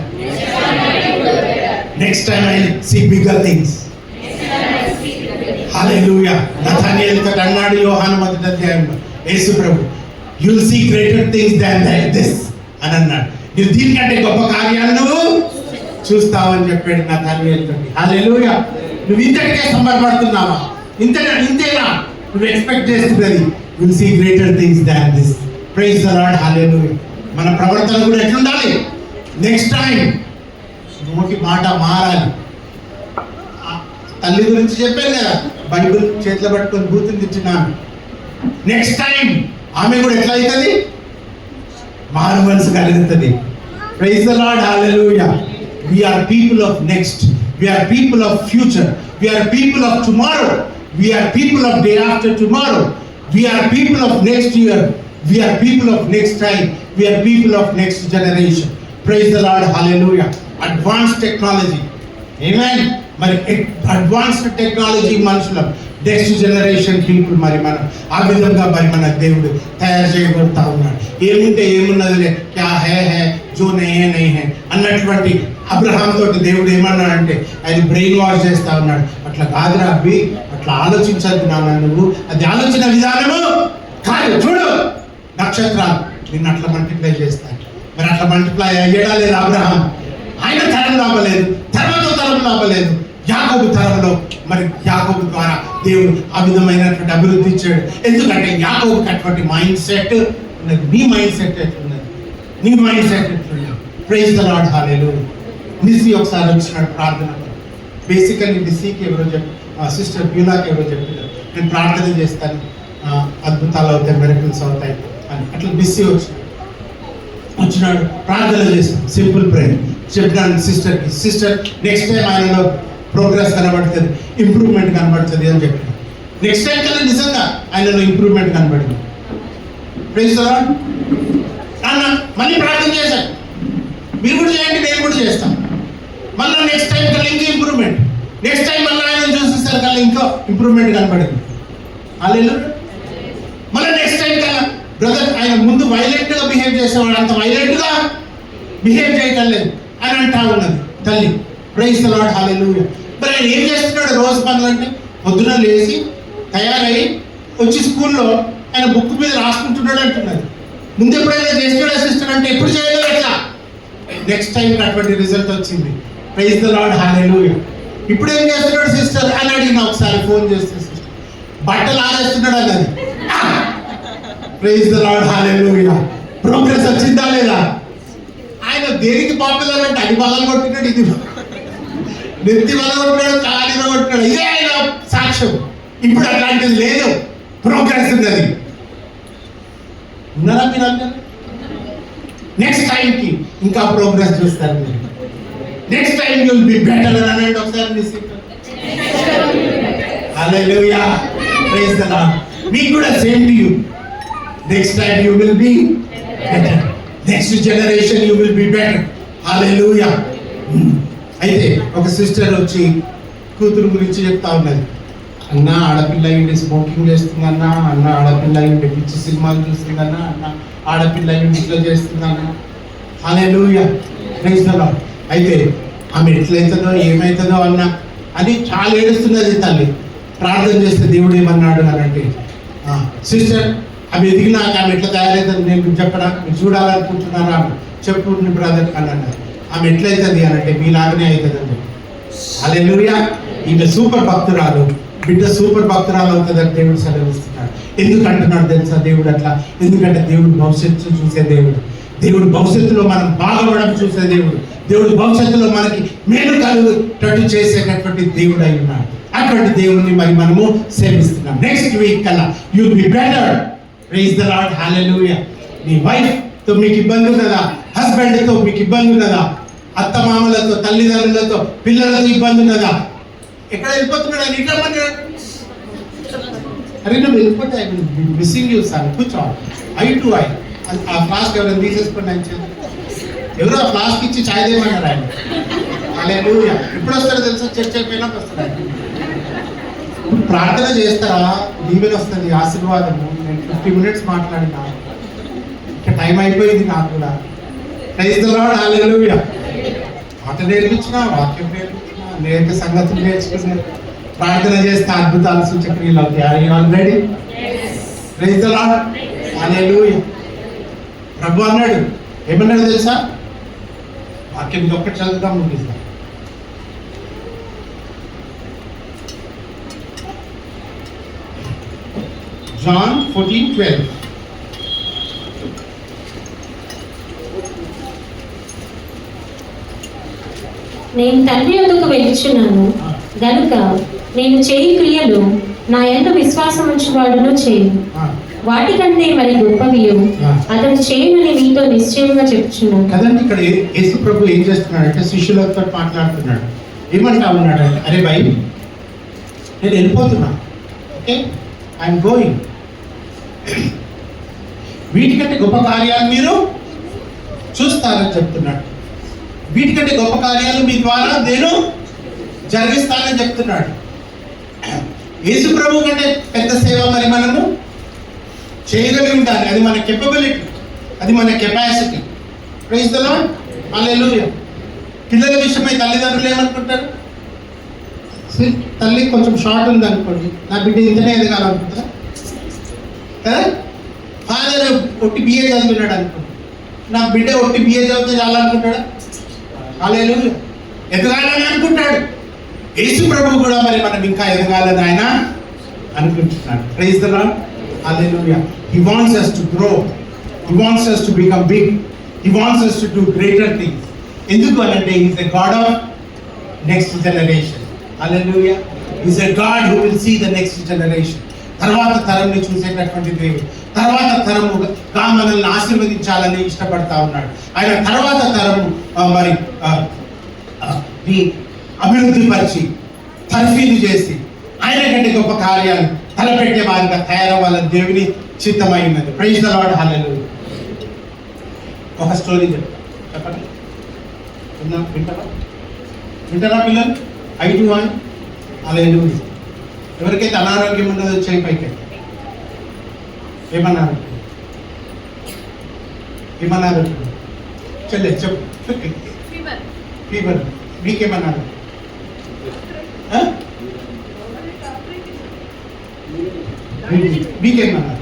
Next time I see bigger things. Hallelujah. నతనయేలుతో అన్నాడు యోహాను మొదటి అధ్యాయంలో యేసు ప్రభు, you will see greater things than this అని అన్నాడు. నువ్వు దీనికంటే గొప్ప కార్యాలు నువ్వు చూస్తావని చెప్పాడు నతనయేలుతో. హల్లెలూయా. నువ్వు ఇంతటికే సంబరపడుతున్నావా? ఇంతేనా నువ్వు ఎక్స్పెక్ట్ చేస్తున్నది? You will see greater things than this. Praise the lord. Hallelujah. మన ప్రవర్తన కూడా ఎట్లుండాలి? నెక్స్ట్ టైం నోటి మాట మారాలి. తల్లి గురించి చెప్పాను కదా, బైబిల్ చేతిలో పట్టుకొని బూతులు తెచ్చినాను. నెక్స్ట్ టైం ఆమె కూడా ఎట్లా అవుతుంది? మారు మనసు కలుగుతుంది. Praise the lord. Hallelujah. We are people of next. We are people of future. We are people of tomorrow. We are people of day after tomorrow. We are people of next year. We are people of next time. We are people of next generation. Praise the Lord. Hallelujah. Advanced technology. Amen. మరి అడ్వాన్స్డ్ టెక్నాలజీ మనుషులం, నెక్స్ట్ జనరేషన్ పీపుల్. మరి మనం ఆ విధంగా మరి మన దేవుడు తయారు చేయబడతా ఉన్నాడు. ఏముంటే ఏమున్నదిలే, క్యా హే జో నహీ హే అన్నటువంటి అబ్రహాం తోటి దేవుడు ఏమన్నాడంటే ఆయన బ్రెయిన్ వాష్ చేస్తా ఉన్నాడు. అట్లా కాదురా అబ్బి, అట్లా ఆలోచించద్దు నాన్న నువ్వు, అది ఆలోచన విధానము కాదు. చూడు నక్షత్రాలు నిన్ను అట్లా మల్టిప్లై చేస్తాను. మరి అట్లా మల్టిప్లై అయ్యడా లేదు అబ్రహాం? ఆయన తరం లాభలేదు, తర్వాత తరం లాభలేదు. యాకోబు తరంలో మరి యాకోబు ద్వారా దేవుడు ఆ విధమైనటువంటి అభివృద్ధి ఇచ్చాడు. ఎందుకంటే యాకోబుకి అటువంటి మైండ్ సెట్ ఉన్నది. నీ మైండ్ సెట్ ఎట్లున్నది? నీ మైండ్ సెట్ ఎట్లున్నది? Praise the lord. హల్లెలూయా. నిసి ఒకసారి వచ్చినాడు ప్రార్థన. బేసికల్లీ నిసికి ఎవరో సిస్టర్ బ్యూలాకి ఎవరో చెప్పారు, నేను ప్రార్థన చేస్తాను, అద్భుతాలు అవుతాయి, మిరకల్స్ అవుతాయి అని. అట్లా నిసి వచ్చినాడు, ప్రార్థన చేస్తాను, సింపుల్ ప్రేయర్ చెప్పినాను సిస్టర్కి. సిస్టర్ నెక్స్ట్ టైం ఆయనలో ప్రోగ్రెస్ కనబడుతుంది, ఇంప్రూవ్మెంట్ కనబడుతుంది అని చెప్పిన. నెక్స్ట్ టైం కన్నా నిజంగా ఆయనలో ఇంప్రూవ్మెంట్ కనబడింది. Praise the lord. అన్న మళ్ళీ ప్రార్థన చేశాను, మీరు కూడా చేయండి, నేను కూడా చేస్తాను. మళ్ళీ నెక్స్ట్ టైం కల్లా ఇంకా ఇంప్రూవ్మెంట్. నెక్స్ట్ టైం మళ్ళీ ఆయన చూసేసరి కల్లా ఇంకా ఇంప్రూవ్మెంట్ కనబడింది. హల్లెలూయా. మళ్ళీ నెక్స్ట్ టైం కల్లా బ్రదర్ ఆయన ముందు వైలెంట్గా బిహేవ్ చేసేవాడు, అంత వైలెంట్గా బిహేవ్ చేయగలేదు అని అంటా ఉన్నది తల్లి. Praise the lord. హల్లెలూయా. మరి ఆయన ఏం చేస్తున్నాడు రోజు పనులంటే? పొద్దున లేచి తయారై వచ్చి స్కూల్లో ఆయన బుక్ మీద రాసుకుంటున్నాడు అంటున్నది. ముందు ఎప్పుడైనా చేస్తున్నాడు అసిస్టెంట్ అంటే ఎప్పుడు చేయలేదు అట్లా. నెక్స్ట్ టైం అటువంటి రిజల్ట్ వచ్చింది. Praise the lord. హల్లెలూయా. ఇప్పుడు ఏం చేస్తున్నాడు సిస్టర్ అని అడిగిన ఒకసారి ఫోన్ చేస్తే, సిస్టర్ బట్టలు ఆరేస్తున్నాడు అన్నది. Praise the lord. Hallelujah. Progress వచ్చిందా లేదా? ఆయన దేనికి పాపులర్ అంటే అది బలం కొట్టినాడు, ఇది నెత్తి బలం కొట్టినాడు, కాలి కొట్టినాడు, ఇదే ఆయన సాక్ష్యం. ఇప్పుడు అట్లాంటిది లేదు, ప్రోగ్రెస్ ఉన్నది. ఉన్నారా మీరు అందరూ? నెక్స్ట్ టైంకి ఇంకా ప్రోగ్రెస్ చూస్తారు మీరు. Next time you will be better అని అనండి ఒకసారి. హల్లెలూయా. Praise the Lord. మీకు కూడా same to you. Next time you will be better. Next generation you will be better. Hallelujah. అయితే ఒక సిస్టర్ వచ్చి కూతురు గురించి చెప్తా ఉన్నది. అన్న ఆడపిల్ల అయ్యింది స్మోకింగ్ చేస్తుందన్నా, అన్న ఆడపిల్ల అయ్యింది పిచ్చి సినిమాలు చూస్తుందన్నా, అన్న ఆడపిల్ల అయ్యింది ఇట్లా చేస్తుందన్నా. హల్లెలూయా. Praise the Lord. అయితే ఆమె ఎట్లయితుందో ఏమవుతుందో అన్న అని చాలా ఏడుస్తున్నది తల్లి. ప్రార్థన చేస్తే దేవుడు ఏమన్నాడు అని అంటే, సిస్టర్ అవి ఎదిగినాక ఆమె ఎట్లా తయారవుతుంది నేను చెప్పడా, మీరు చూడాలనుకుంటున్నారా, చెప్పు బ్రదర్ అని అన్నారు. ఆమె ఎట్లయితుంది అని అంటే మీలాగనే అవుతుంది అని చెప్పి. హల్లెలూయా. ఈమె సూపర్ భక్తురాలు, బిడ్డ సూపర్ భక్తురాలు అవుతుందని దేవుడు సెలవిస్తున్నాడు. ఎందుకు అంటున్నాడు తెలుసా దేవుడు అట్లా? ఎందుకంటే దేవుడు భవిష్యత్తు చూసే దేవుడు. దేవుడు భవిష్యత్తులో మనం బాగుపడడం చూసే దేవుడు. దేవుడు భవిష్యత్తులో మనకి మేలు కలుగుటట్టు చేసేటటువంటి దేవుడు అయి ఉన్నాడు. అటువంటి దేవుడిని మరి మనము సేవిస్తున్నాం. నెక్స్ట్ వీక్ కల్లా you will be better. Praise the lord. Hallelujah. మీ వైఫ్ తో మీకు ఇబ్బంది ఉన్నదా? హస్బెండ్ తో మీకు ఇబ్బంది ఉన్నదా? అత్త మామలతో, తల్లిదండ్రులతో, పిల్లలతో ఇబ్బంది ఉన్నదా? ఎక్కడ వెళ్ళిపోతున్నాడు ఆయన? ఇట్లా అరే నువ్వు వెళ్ళిపోతే మిస్సింగ్ యూ సార్. కూర్చో ఐ టు ఐ. ఆ ఫ్లాస్క్ ఎవరైనా తీసేసుకుని ఆయన చేత ఎవరో ఆ ఫ్లాస్క్ ఇచ్చి చాయ్ దేమన్నారు ఆయన. హల్లెలూయా. ఎప్పుడు వస్తారో తెలుసా? చర్చ అయిపోయినాక వస్తారు ఆయన. ఇప్పుడు ప్రార్థన చేస్తారా? దీవెన వస్తుంది, ఆశీర్వాదము. నేను 50 minutes మాట్లాడినా, ఇంకా టైం అయిపోయింది నాకు కూడా. Praise the lord. హల్లెలూయా. మాట నేర్పించిన, వాక్యం నేర్పించిన, అనేక సంగతులు నేర్చుకున్నాను. ప్రార్థన చేస్తే అద్భుతాలు, సూచక్రియలు అవుతాయి. Are you all ready? Praise the lord. Hallelujah. ప్రభు అన్నాడు, ఏమన్నాడు తెలుసా? వాక్యం ఒక్కటి చదువుతాం, ముగిస్తాం. John 14:12. నేను తండ్రి యొద్దకు వెళ్ళుచున్నాను గనుక నేను చేయి క్రియలు నా యందు విశ్వాసం ఉంచువాడును చేయు. వాటికంటే మరి గొప్పవియు అతడు చేయనని మీతో నిశ్చయంగా చెప్తున్నాను. కదండి, ఇక్కడ యేసు ప్రభు ఏం చేస్తున్నాడంటే శిష్యులతో మాట్లాడుతున్నాడు. ఏమంటా ఉన్నాడంటే, అరే భయ్ నేను వెళ్ళిపోతున్నా, ఓకే, ఐఎమ్ గోయింగ్. వీటికంటే గొప్ప కార్యాలు మీరు చూస్తారని చెప్తున్నాడు. వీటికంటే గొప్ప కార్యాలు మీ ద్వారా నేను జరిగిస్తానని చెప్తున్నాడు. యేసు ప్రభు కంటే పెద్ద సేవ మరి మనము చేయగలిగి ఉండాలి. అది మన కెపబిలిటీ, అది మన capacity. Praise the lord. Hallelujah. పిల్లల విషయమై తల్లిదండ్రులు ఏమనుకుంటారు? తల్లి కొంచెం షార్ట్ ఉంది అనుకోండి, నా బిడ్డ ఇంతనే ఎదగాలనుకుంటారా కదా? ఫాదర్ ఒట్టి బిఏ చదువుతున్నాడు అనుకోండి, నా బిడ్డ ఒట్టి బిఏ చదివితే చాలనుకుంటాడా? హల్లెలూయా. ఎదగాలని అనుకుంటాడు. యేసు ప్రభు కూడా మరి మనం ఇంకా ఎదగాలని ఆయన అనుకుంటున్నాడు. Praise the lord. Hallelujah. He wants us to grow. He wants us to become big. He wants us to do greater things. ఎందుకు అంటే He is a God of next generation. Hallelujah. He is a God who will see the next generation. తర్వాత తరంని చూసేటటువంటి దేవుడు. తర్వాత తరముగా మనల్ని ఆశీర్వదించాలని ఇష్టపడతా ఉన్నాడు. ఆయన తర్వాత తరము మరి అభివృద్ధి పరిచి తర్ఫీదు చేసి ఆయన కంటే గొప్ప కార్యాలు తలపెట్టే వారిగా తయారవ్వాలని దేవుని చిత్తమై ఉన్నది. Praise the lord. హల్లెలూయా. ఒక స్టోరీ చెప్పండి. వింటారా పిల్లలు? 5 to 1. హల్లెలూయా. ఎవరికైతే అనారోగ్యం ఉన్నదో వచ్చాయి పైకి. ఏమన్నారు? చెల్లె చెప్పు. ఫీవర్. మీకేమన్నారు? మీకేమన్నారు?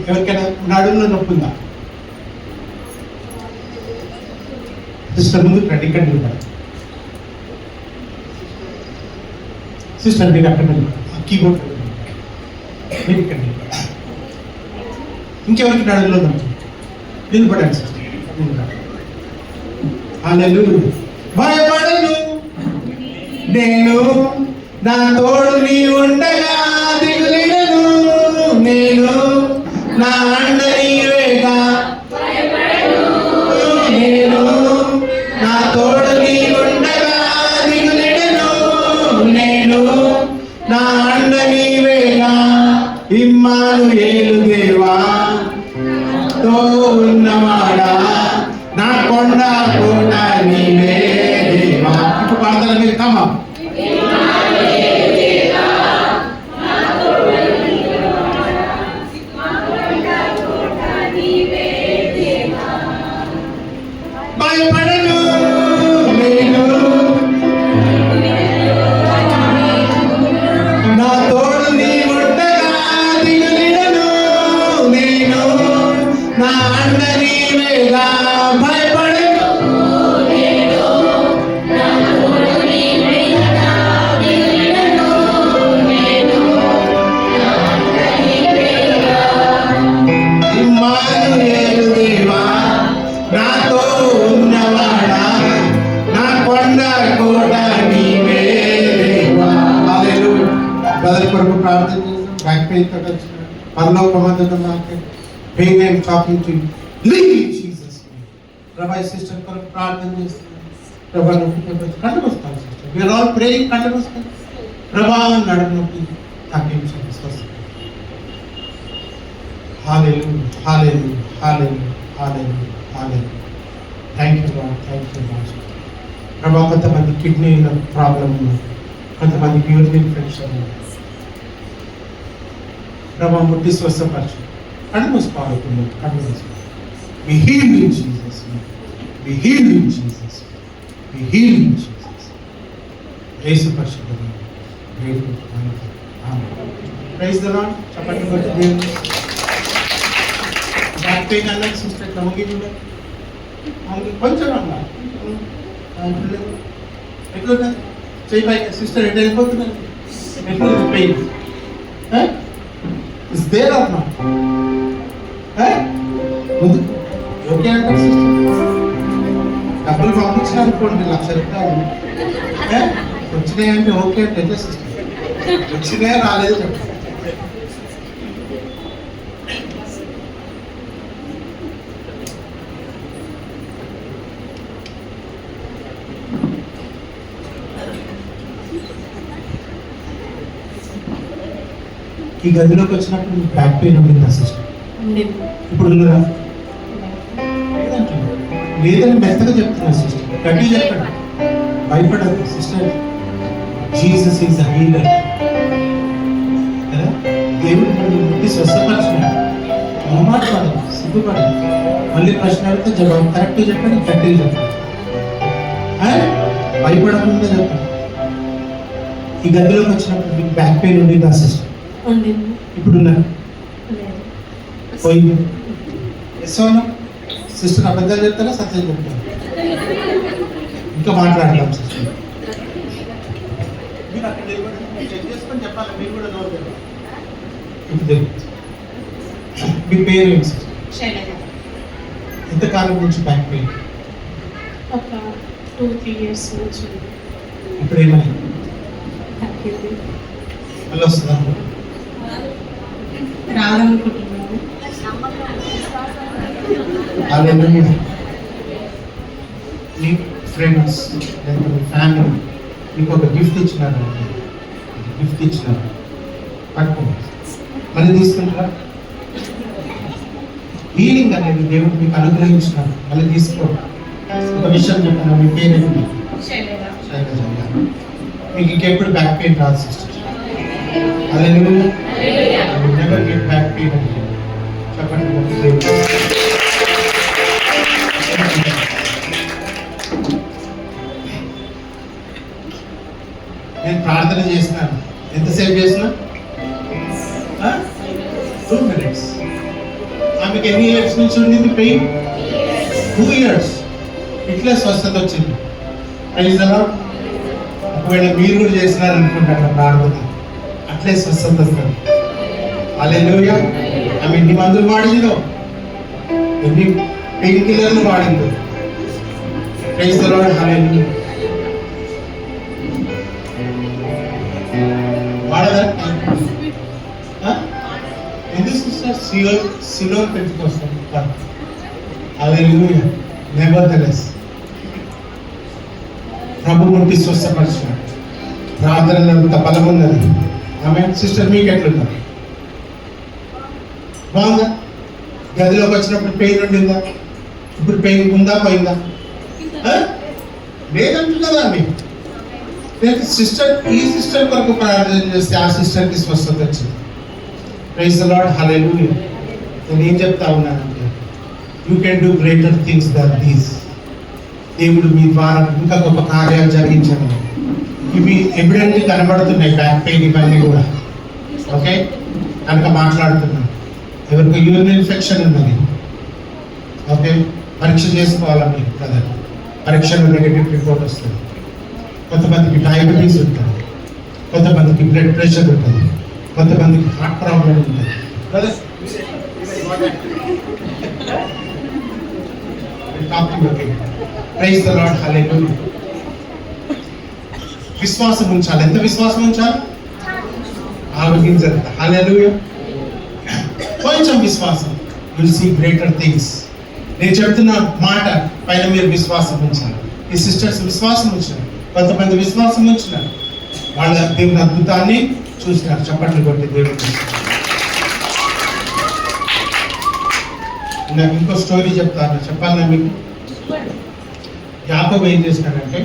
ఎవరికైనా నడుములో నొప్పి ఉందా? సిస్టర్ ముందు రండి, ఇక్కడ నిలబడాలి. సిస్టర్ మీరు అక్కడ కీబోర్డ్ మీరు ఇక్కడ నిలబడాలి. ఇంకెవరికి నడుములో నొప్పి? నిలబడండి సిస్టర్. హల్లెలూయా. భయపడను నేను, నా తోడు నీ ఉండగా దిగులేను. నేను నా అండ నీవేగా. నేను నా తోడు నీ ఉండగా దిగులేను. నేను నా అండ నీవేగా. ఇమ్మానుయేలు దేవా తో ఉన్నవాడా, నా కొండ కోట నీవే దేవా. ఇప్పుడు పాడతారా మీరు? కమా. భయపడను నేను, నా తోడు నీ ఉండగా దిగులేను. నేను నా అండ నీవేగా. భయపడను నేను, నా తోడు పెయిన్ వచ్చిన పరలోకమందున నాకు pain I'm talking to you leave in Jesus name. ప్రభా ఈ సిస్టర్ కొరకు ప్రార్థన చేస్తున్నాను. ప్రభా నొప్పి కంటమస్తాను sister. We are all praying కంటమస్తాను. ప్రభా నడుము నొప్పి తగ్గించండి స్వస్థ. Hallelujah hallelujah hallelujah hallelujah hallelujah. Thank you Lord, thank you Lord. ప్రభా కొంతమంది కిడ్నీల ప్రాబ్లం ఉంది, కొంతమందికి యూరిన్ ఇన్ఫెక్షన్ ఉంది. ప్రభా ముట్టి స్వస్థపరచు. కళ్ళు మూసుకోవాలి, కళ్ళు మూసుకోవాలి. Be healed in Jesus' name. Be healed in Jesus' name. Be healed in Jesus' name. యేసు పరిశుద్ధ నామములో ఆమేన్. Praise the lord. చప్పట్లు కొట్టి దేవుని బ్యాక్ పెయిన్ అన్నది సిస్టర్ ఇట్లా వంగి చూడండి. కొంచెం అన్నా ఎట్లున్నా చెయ్యి పైకి సిస్టర్ ఎట్లా వెళ్ళిపోతున్నారు. ఎట్లుంది pain? Is there or not? ముందు ఓకే అంటారు సిస్టర్. డబ్బులు పంపించిన అనుకోండి 1,00,000 రూపాయలు వచ్చినాయంటే ఓకే అంటే ఎట్లా సిస్టర్? వచ్చినాయా రాలేదు చెప్పండి. ఈ గదిలోకి వచ్చినప్పుడు మీకు బ్యాక్ పెయిన్ ఉండిందా సిస్టర్? ఇప్పుడు ఉన్నదా? లేదని మెత్తగా చెప్తున్నా సిస్టర్, గట్టి చెప్పండి, భయపడదు sister. Jesus is the healer కదా. దేవుడు మనల్ని ముట్టి స్వస్థపరిచినాడు. మొహమాటపడదు, సిగ్గుపడదు. మళ్ళీ ప్రశ్న అడిగితే జవాబు కరెక్ట్ చెప్పండి, గట్టిగా చెప్పండి, భయపడకుండా చెప్పండి. ఈ గదిలోకి వచ్చినప్పుడు మీకు బ్యాక్ పెయిన్ ఉండిందా సిస్టర్? ఇప్పుడు ఉన్నారు పోయింది. సిస్టర్ అబద్ధాలు చెప్తారా సత్యం చెప్తారా? ఇంకా మాట్లాడతాం సిస్టర్. మీరు అక్కడ చెక్ చేసుకొని చెప్పాలి, మీరు కూడా నోరు. ఇప్పుడు మీ పేరు ఏంటి సిస్టర్? ఎంతకాలం నుంచి బ్యాక్ పెయిన్? ఒక 2-3 years నుంచి. ఇప్పుడు ఏమైంది? మళ్ళీ వస్తుందా? రావాలనుకుంటున్నాను. మీ ఫ్రెండ్స్ లేకపోతే మీ ఫ్యామిలీ మీకు ఒక గిఫ్ట్ ఇచ్చినారు, పట్టుకోండి. మళ్ళీ తీసుకుంటారా? హీలింగ్ అనేది దేవుడు మీకు అనుగ్రహించినారు, మళ్ళీ తీసుకోండి. ఒక విషయం చెప్పాను, మీ పేరేంటి? శైలజ. మీకు ఇంకెప్పుడు బ్యాక్ పెయిన్ రాదు సిస్టర్. హల్లెలూయా. నెవర్ గెట్ బ్యాక్ పెయిన్ అని చెప్పండి. నేను ప్రార్థన చేసినాను. ఎంతసేపు చేసినా? 2 minutes. ఆమెకి ఎన్ని ఇయర్స్ నుంచి ఉండింది పెయిన్? 2 years. ఇట్లే స్వస్థత వచ్చింది. Praise the lord. ఒకవేళ మీరు కూడా చేసినారనుకుంటాను ప్రార్థన, అట్లే స్వస్థత వస్తుంది. హల్లెలూయా. ఆమె ఎన్ని మందులు వాడిందో, ఎన్ని పెయిన్ కిల్లర్లు వాడిందో. Praise the lord. హల్లెలూయా. వాడదా? ఎందుకు సిస్టర్? సిలోన్ పెంచుకొస్తాం. హల్లెలూయా. నెవర్దెలెస్ ప్రభు ముట్టి స్వస్థపరిచాడు. ప్రార్థనలో అంత బలం ఉన్నది. ఆమె సిస్టర్ మీకు ఎట్లున్నారు? బాగుందా? గదిలోకి వచ్చినప్పుడు పెయిన్ ఉండిందా? ఇప్పుడు పెయిన్ ఉందా, పోయిందా? లేదంటున్నదా ఆమె? సిస్టర్, ఈ సిస్టర్ కొరకు ప్రార్థన చేస్తే ఆ సిస్టర్కి స్వస్థత వచ్చింది. Praise the lord. హల్లెలూయా. నేను ఏం చెప్తా ఉన్నానంటే, you can do greater things than these. దేవుడు మీ ద్వారా ఇంకా గొప్ప కార్యాలు జరిగించండి. ఇవి ఎవిడెంట్లీ కనబడుతున్నాయి, బ్యాక్ పెయిన్ ఇవన్నీ కూడా. ఓకే, కనుక మాట్లాడుతున్నాను. ఎవరికి యూరిన్ ఇన్ఫెక్షన్ ఉన్నది, ఓకే, పరీక్ష చేసుకోవాలని కదా. పరీక్షలో నెగటివ్ రిపోర్ట్ వస్తుంది. కొంతమందికి డయాబెటీస్ ఉంటుంది, కొంతమందికి బ్లడ్ ప్రెషర్ ఉంటుంది, కొంతమందికి హార్ట్ ప్రాబ్లం ఉంటుంది కదా. Praise the lord. హల్లెలూయా. విశ్వాసం ఉంచాలి. ఎంత విశ్వాసం ఉంచాలి? ఆవగింజంత. హల్లెలూయా. కొంచెం విశ్వాసం, విల్ సీ గ్రేటర్ థింగ్స్. నేను చెప్తున్న మాట పైన మీరు విశ్వాసం ఉంచాలి. ఈ సిస్టర్స్ విశ్వాసం ఉంచినారు, కొంతమంది విశ్వాసం ఉంచినారు, వాళ్ళ దేవుని అద్భుతాన్ని చూసినారు. చప్పట్లు కొట్టి దేవుడు. నాకు ఇంకో స్టోరీ చెప్తాను, చెప్పాలన్నా మీకు. యాకోబు ఏం చేసినాడంటే,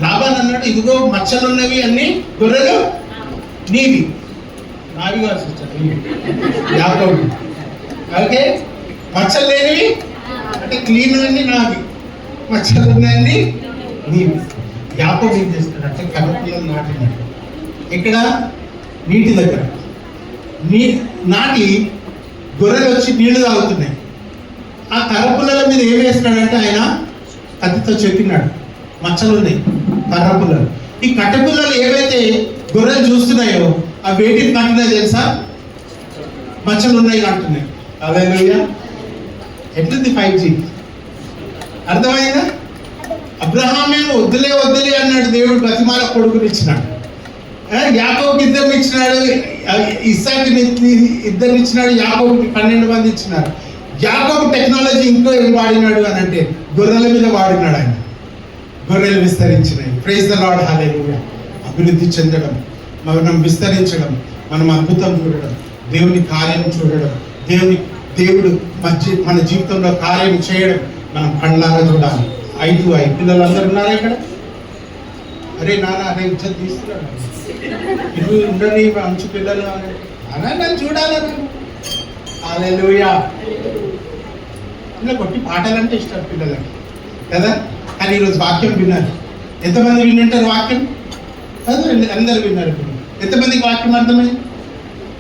లాబాన్ అన్నాడు, ఇదిగో మచ్చలు ఉన్నవి అన్ని గొర్రెలు నీవి. నావి కాదు సిస్టర్, నీవి. యాకోబు ఓకే, మచ్చలు లేనివి అంటే క్లీన్ అన్ని నావి, మచ్చలు ఉన్నాయని నీవి. యాకోబు ఏం చేస్తాడంటే కలుపులను నాటినాడు. ఇక్కడ నీటి దగ్గర నాటి గొర్రెలు వచ్చి నీళ్లు తాగుతున్నాయి. ఆ కర్రపుల్లల మీద ఏం వేసినాడంటే ఆయన కత్తితో చెప్పినాడు, మచ్చలు ఉన్నాయి కర్రపుల్లలు. ఈ కట్టెపుల్లలు ఏవైతే గొర్రెలు చూస్తున్నాయో అవి వేటికి కంటున్నాయి తెలుసా? మచ్చలు ఉన్నాయి అంటున్నాయి. హల్లెలూయా. ఎట్లుంది 5G? అర్థమైందా? అబ్రహామే వద్దులే వద్దులే అన్నాడు, దేవుడు బతిమాల కొడుకుని ఇచ్చినాడు. యాకోబుకి ఇద్దరిని ఇచ్చినాడు, ఇస్సాకుని ఇద్దరిని ఇచ్చినాడు, యాకోబుకి 12 మంది ఇచ్చినారు. యాకోబు టెక్నాలజీ ఇంకో ఏం వాడినాడు అని అంటే గొర్రెల మీద వాడినాడు ఆయన. గొర్రెలు విస్తరించినాయి. Praise the lord. హల్లెలూయా. అభివృద్ధి చెందడం, మనం విస్తరించడం, మనం అద్భుతం చూడడం, దేవుని కార్యం చూడడం, దేవుడు మన జీవితంలో కార్యం చేయడం మనం కళ్ళారా చూడాలి. 5 పిల్లలందరూ ఉన్నారా ఇక్కడ? అరే నాన్న, అరే ఇజ్జత్ తీస్తున్నాడు, ఇల్లు ఉండని మంచి పిల్లలు అలా నన్ను చూడాలని. హల్లెలూయా. ఇలా కొట్టి పాటలంటే ఇష్టం పిల్లలకి కదా. కానీ ఈరోజు వాక్యం విన్నారు. ఎంతమంది వింటారు వాక్యం? అందరు విన్నారు. ఎంతమందికి వాక్యం అర్థమైంది?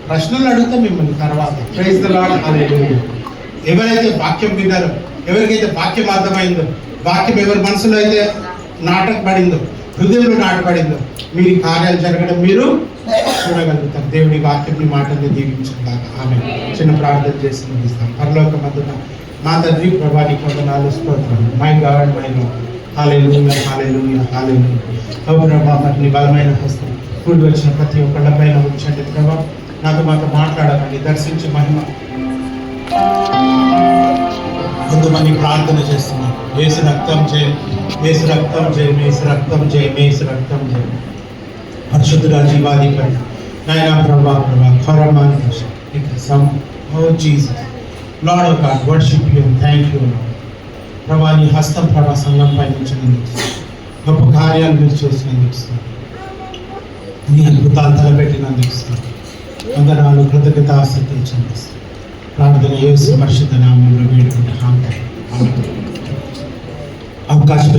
ప్రశ్నలు అడుగుతాం మిమ్మల్ని తర్వాత. Praise the lord. హల్లెలూయా. ఎవరైతే వాక్యం విన్నారో, ఎవరికైతే వాక్యం అర్థమైందో, వాక్యం ఎవరి మనసులో అయితే నాటకపడిందో, హృదయంలో నాటపడిందో, మీరు ఈ కార్యాలు జరగడం మీరు చూడగలుగుతారు. దేవుడి వాక్యం మాటల్ని దీవించడం. ఆమె చిన్న ప్రార్థన చేసి ముగిస్తాం. పరలోకమందున మా తండ్రి, ప్రభాని వందనాలు, స్తోత్రాలు. My God, my lord. Hallelujah, hallelujah, hallelujah. ఓ ప్రభా, మరి నీ బలమైన హస్తం కూడి వచ్చిన ప్రతి ఒక్కళ్ళ పైన ఉంచండి ప్రభా. నాతో మాట్లాడాలండి, దర్శించి మహిమ కొంతమంది ప్రార్థన చేస్తున్నారు. యేసు రక్తం చేయి, యేసు రక్తం చేయి, యేసు రక్తం చేయి, యేసు రక్తం చేయి. పరిశుద్ధుడా, జీవాధిపతి నాయన ప్రభా, ఖరమాన్ O Jesus lord of God, worship you, thank you ప్రభా. నీ హస్తం ప్రభా సంఘం పై ఉంచినందుకు, గొప్ప కార్యాలు మీరు చేసినందుకు, నీ అద్భుతాలు తలపెట్టినందుకు వందనాలు, కృతజ్ఞతాస్తుతులు చెల్లిస్తాను. ప్రార్థన యేసు పరిశుద్ధ నామములో వేడుకుంటున్నాము. అవకాశం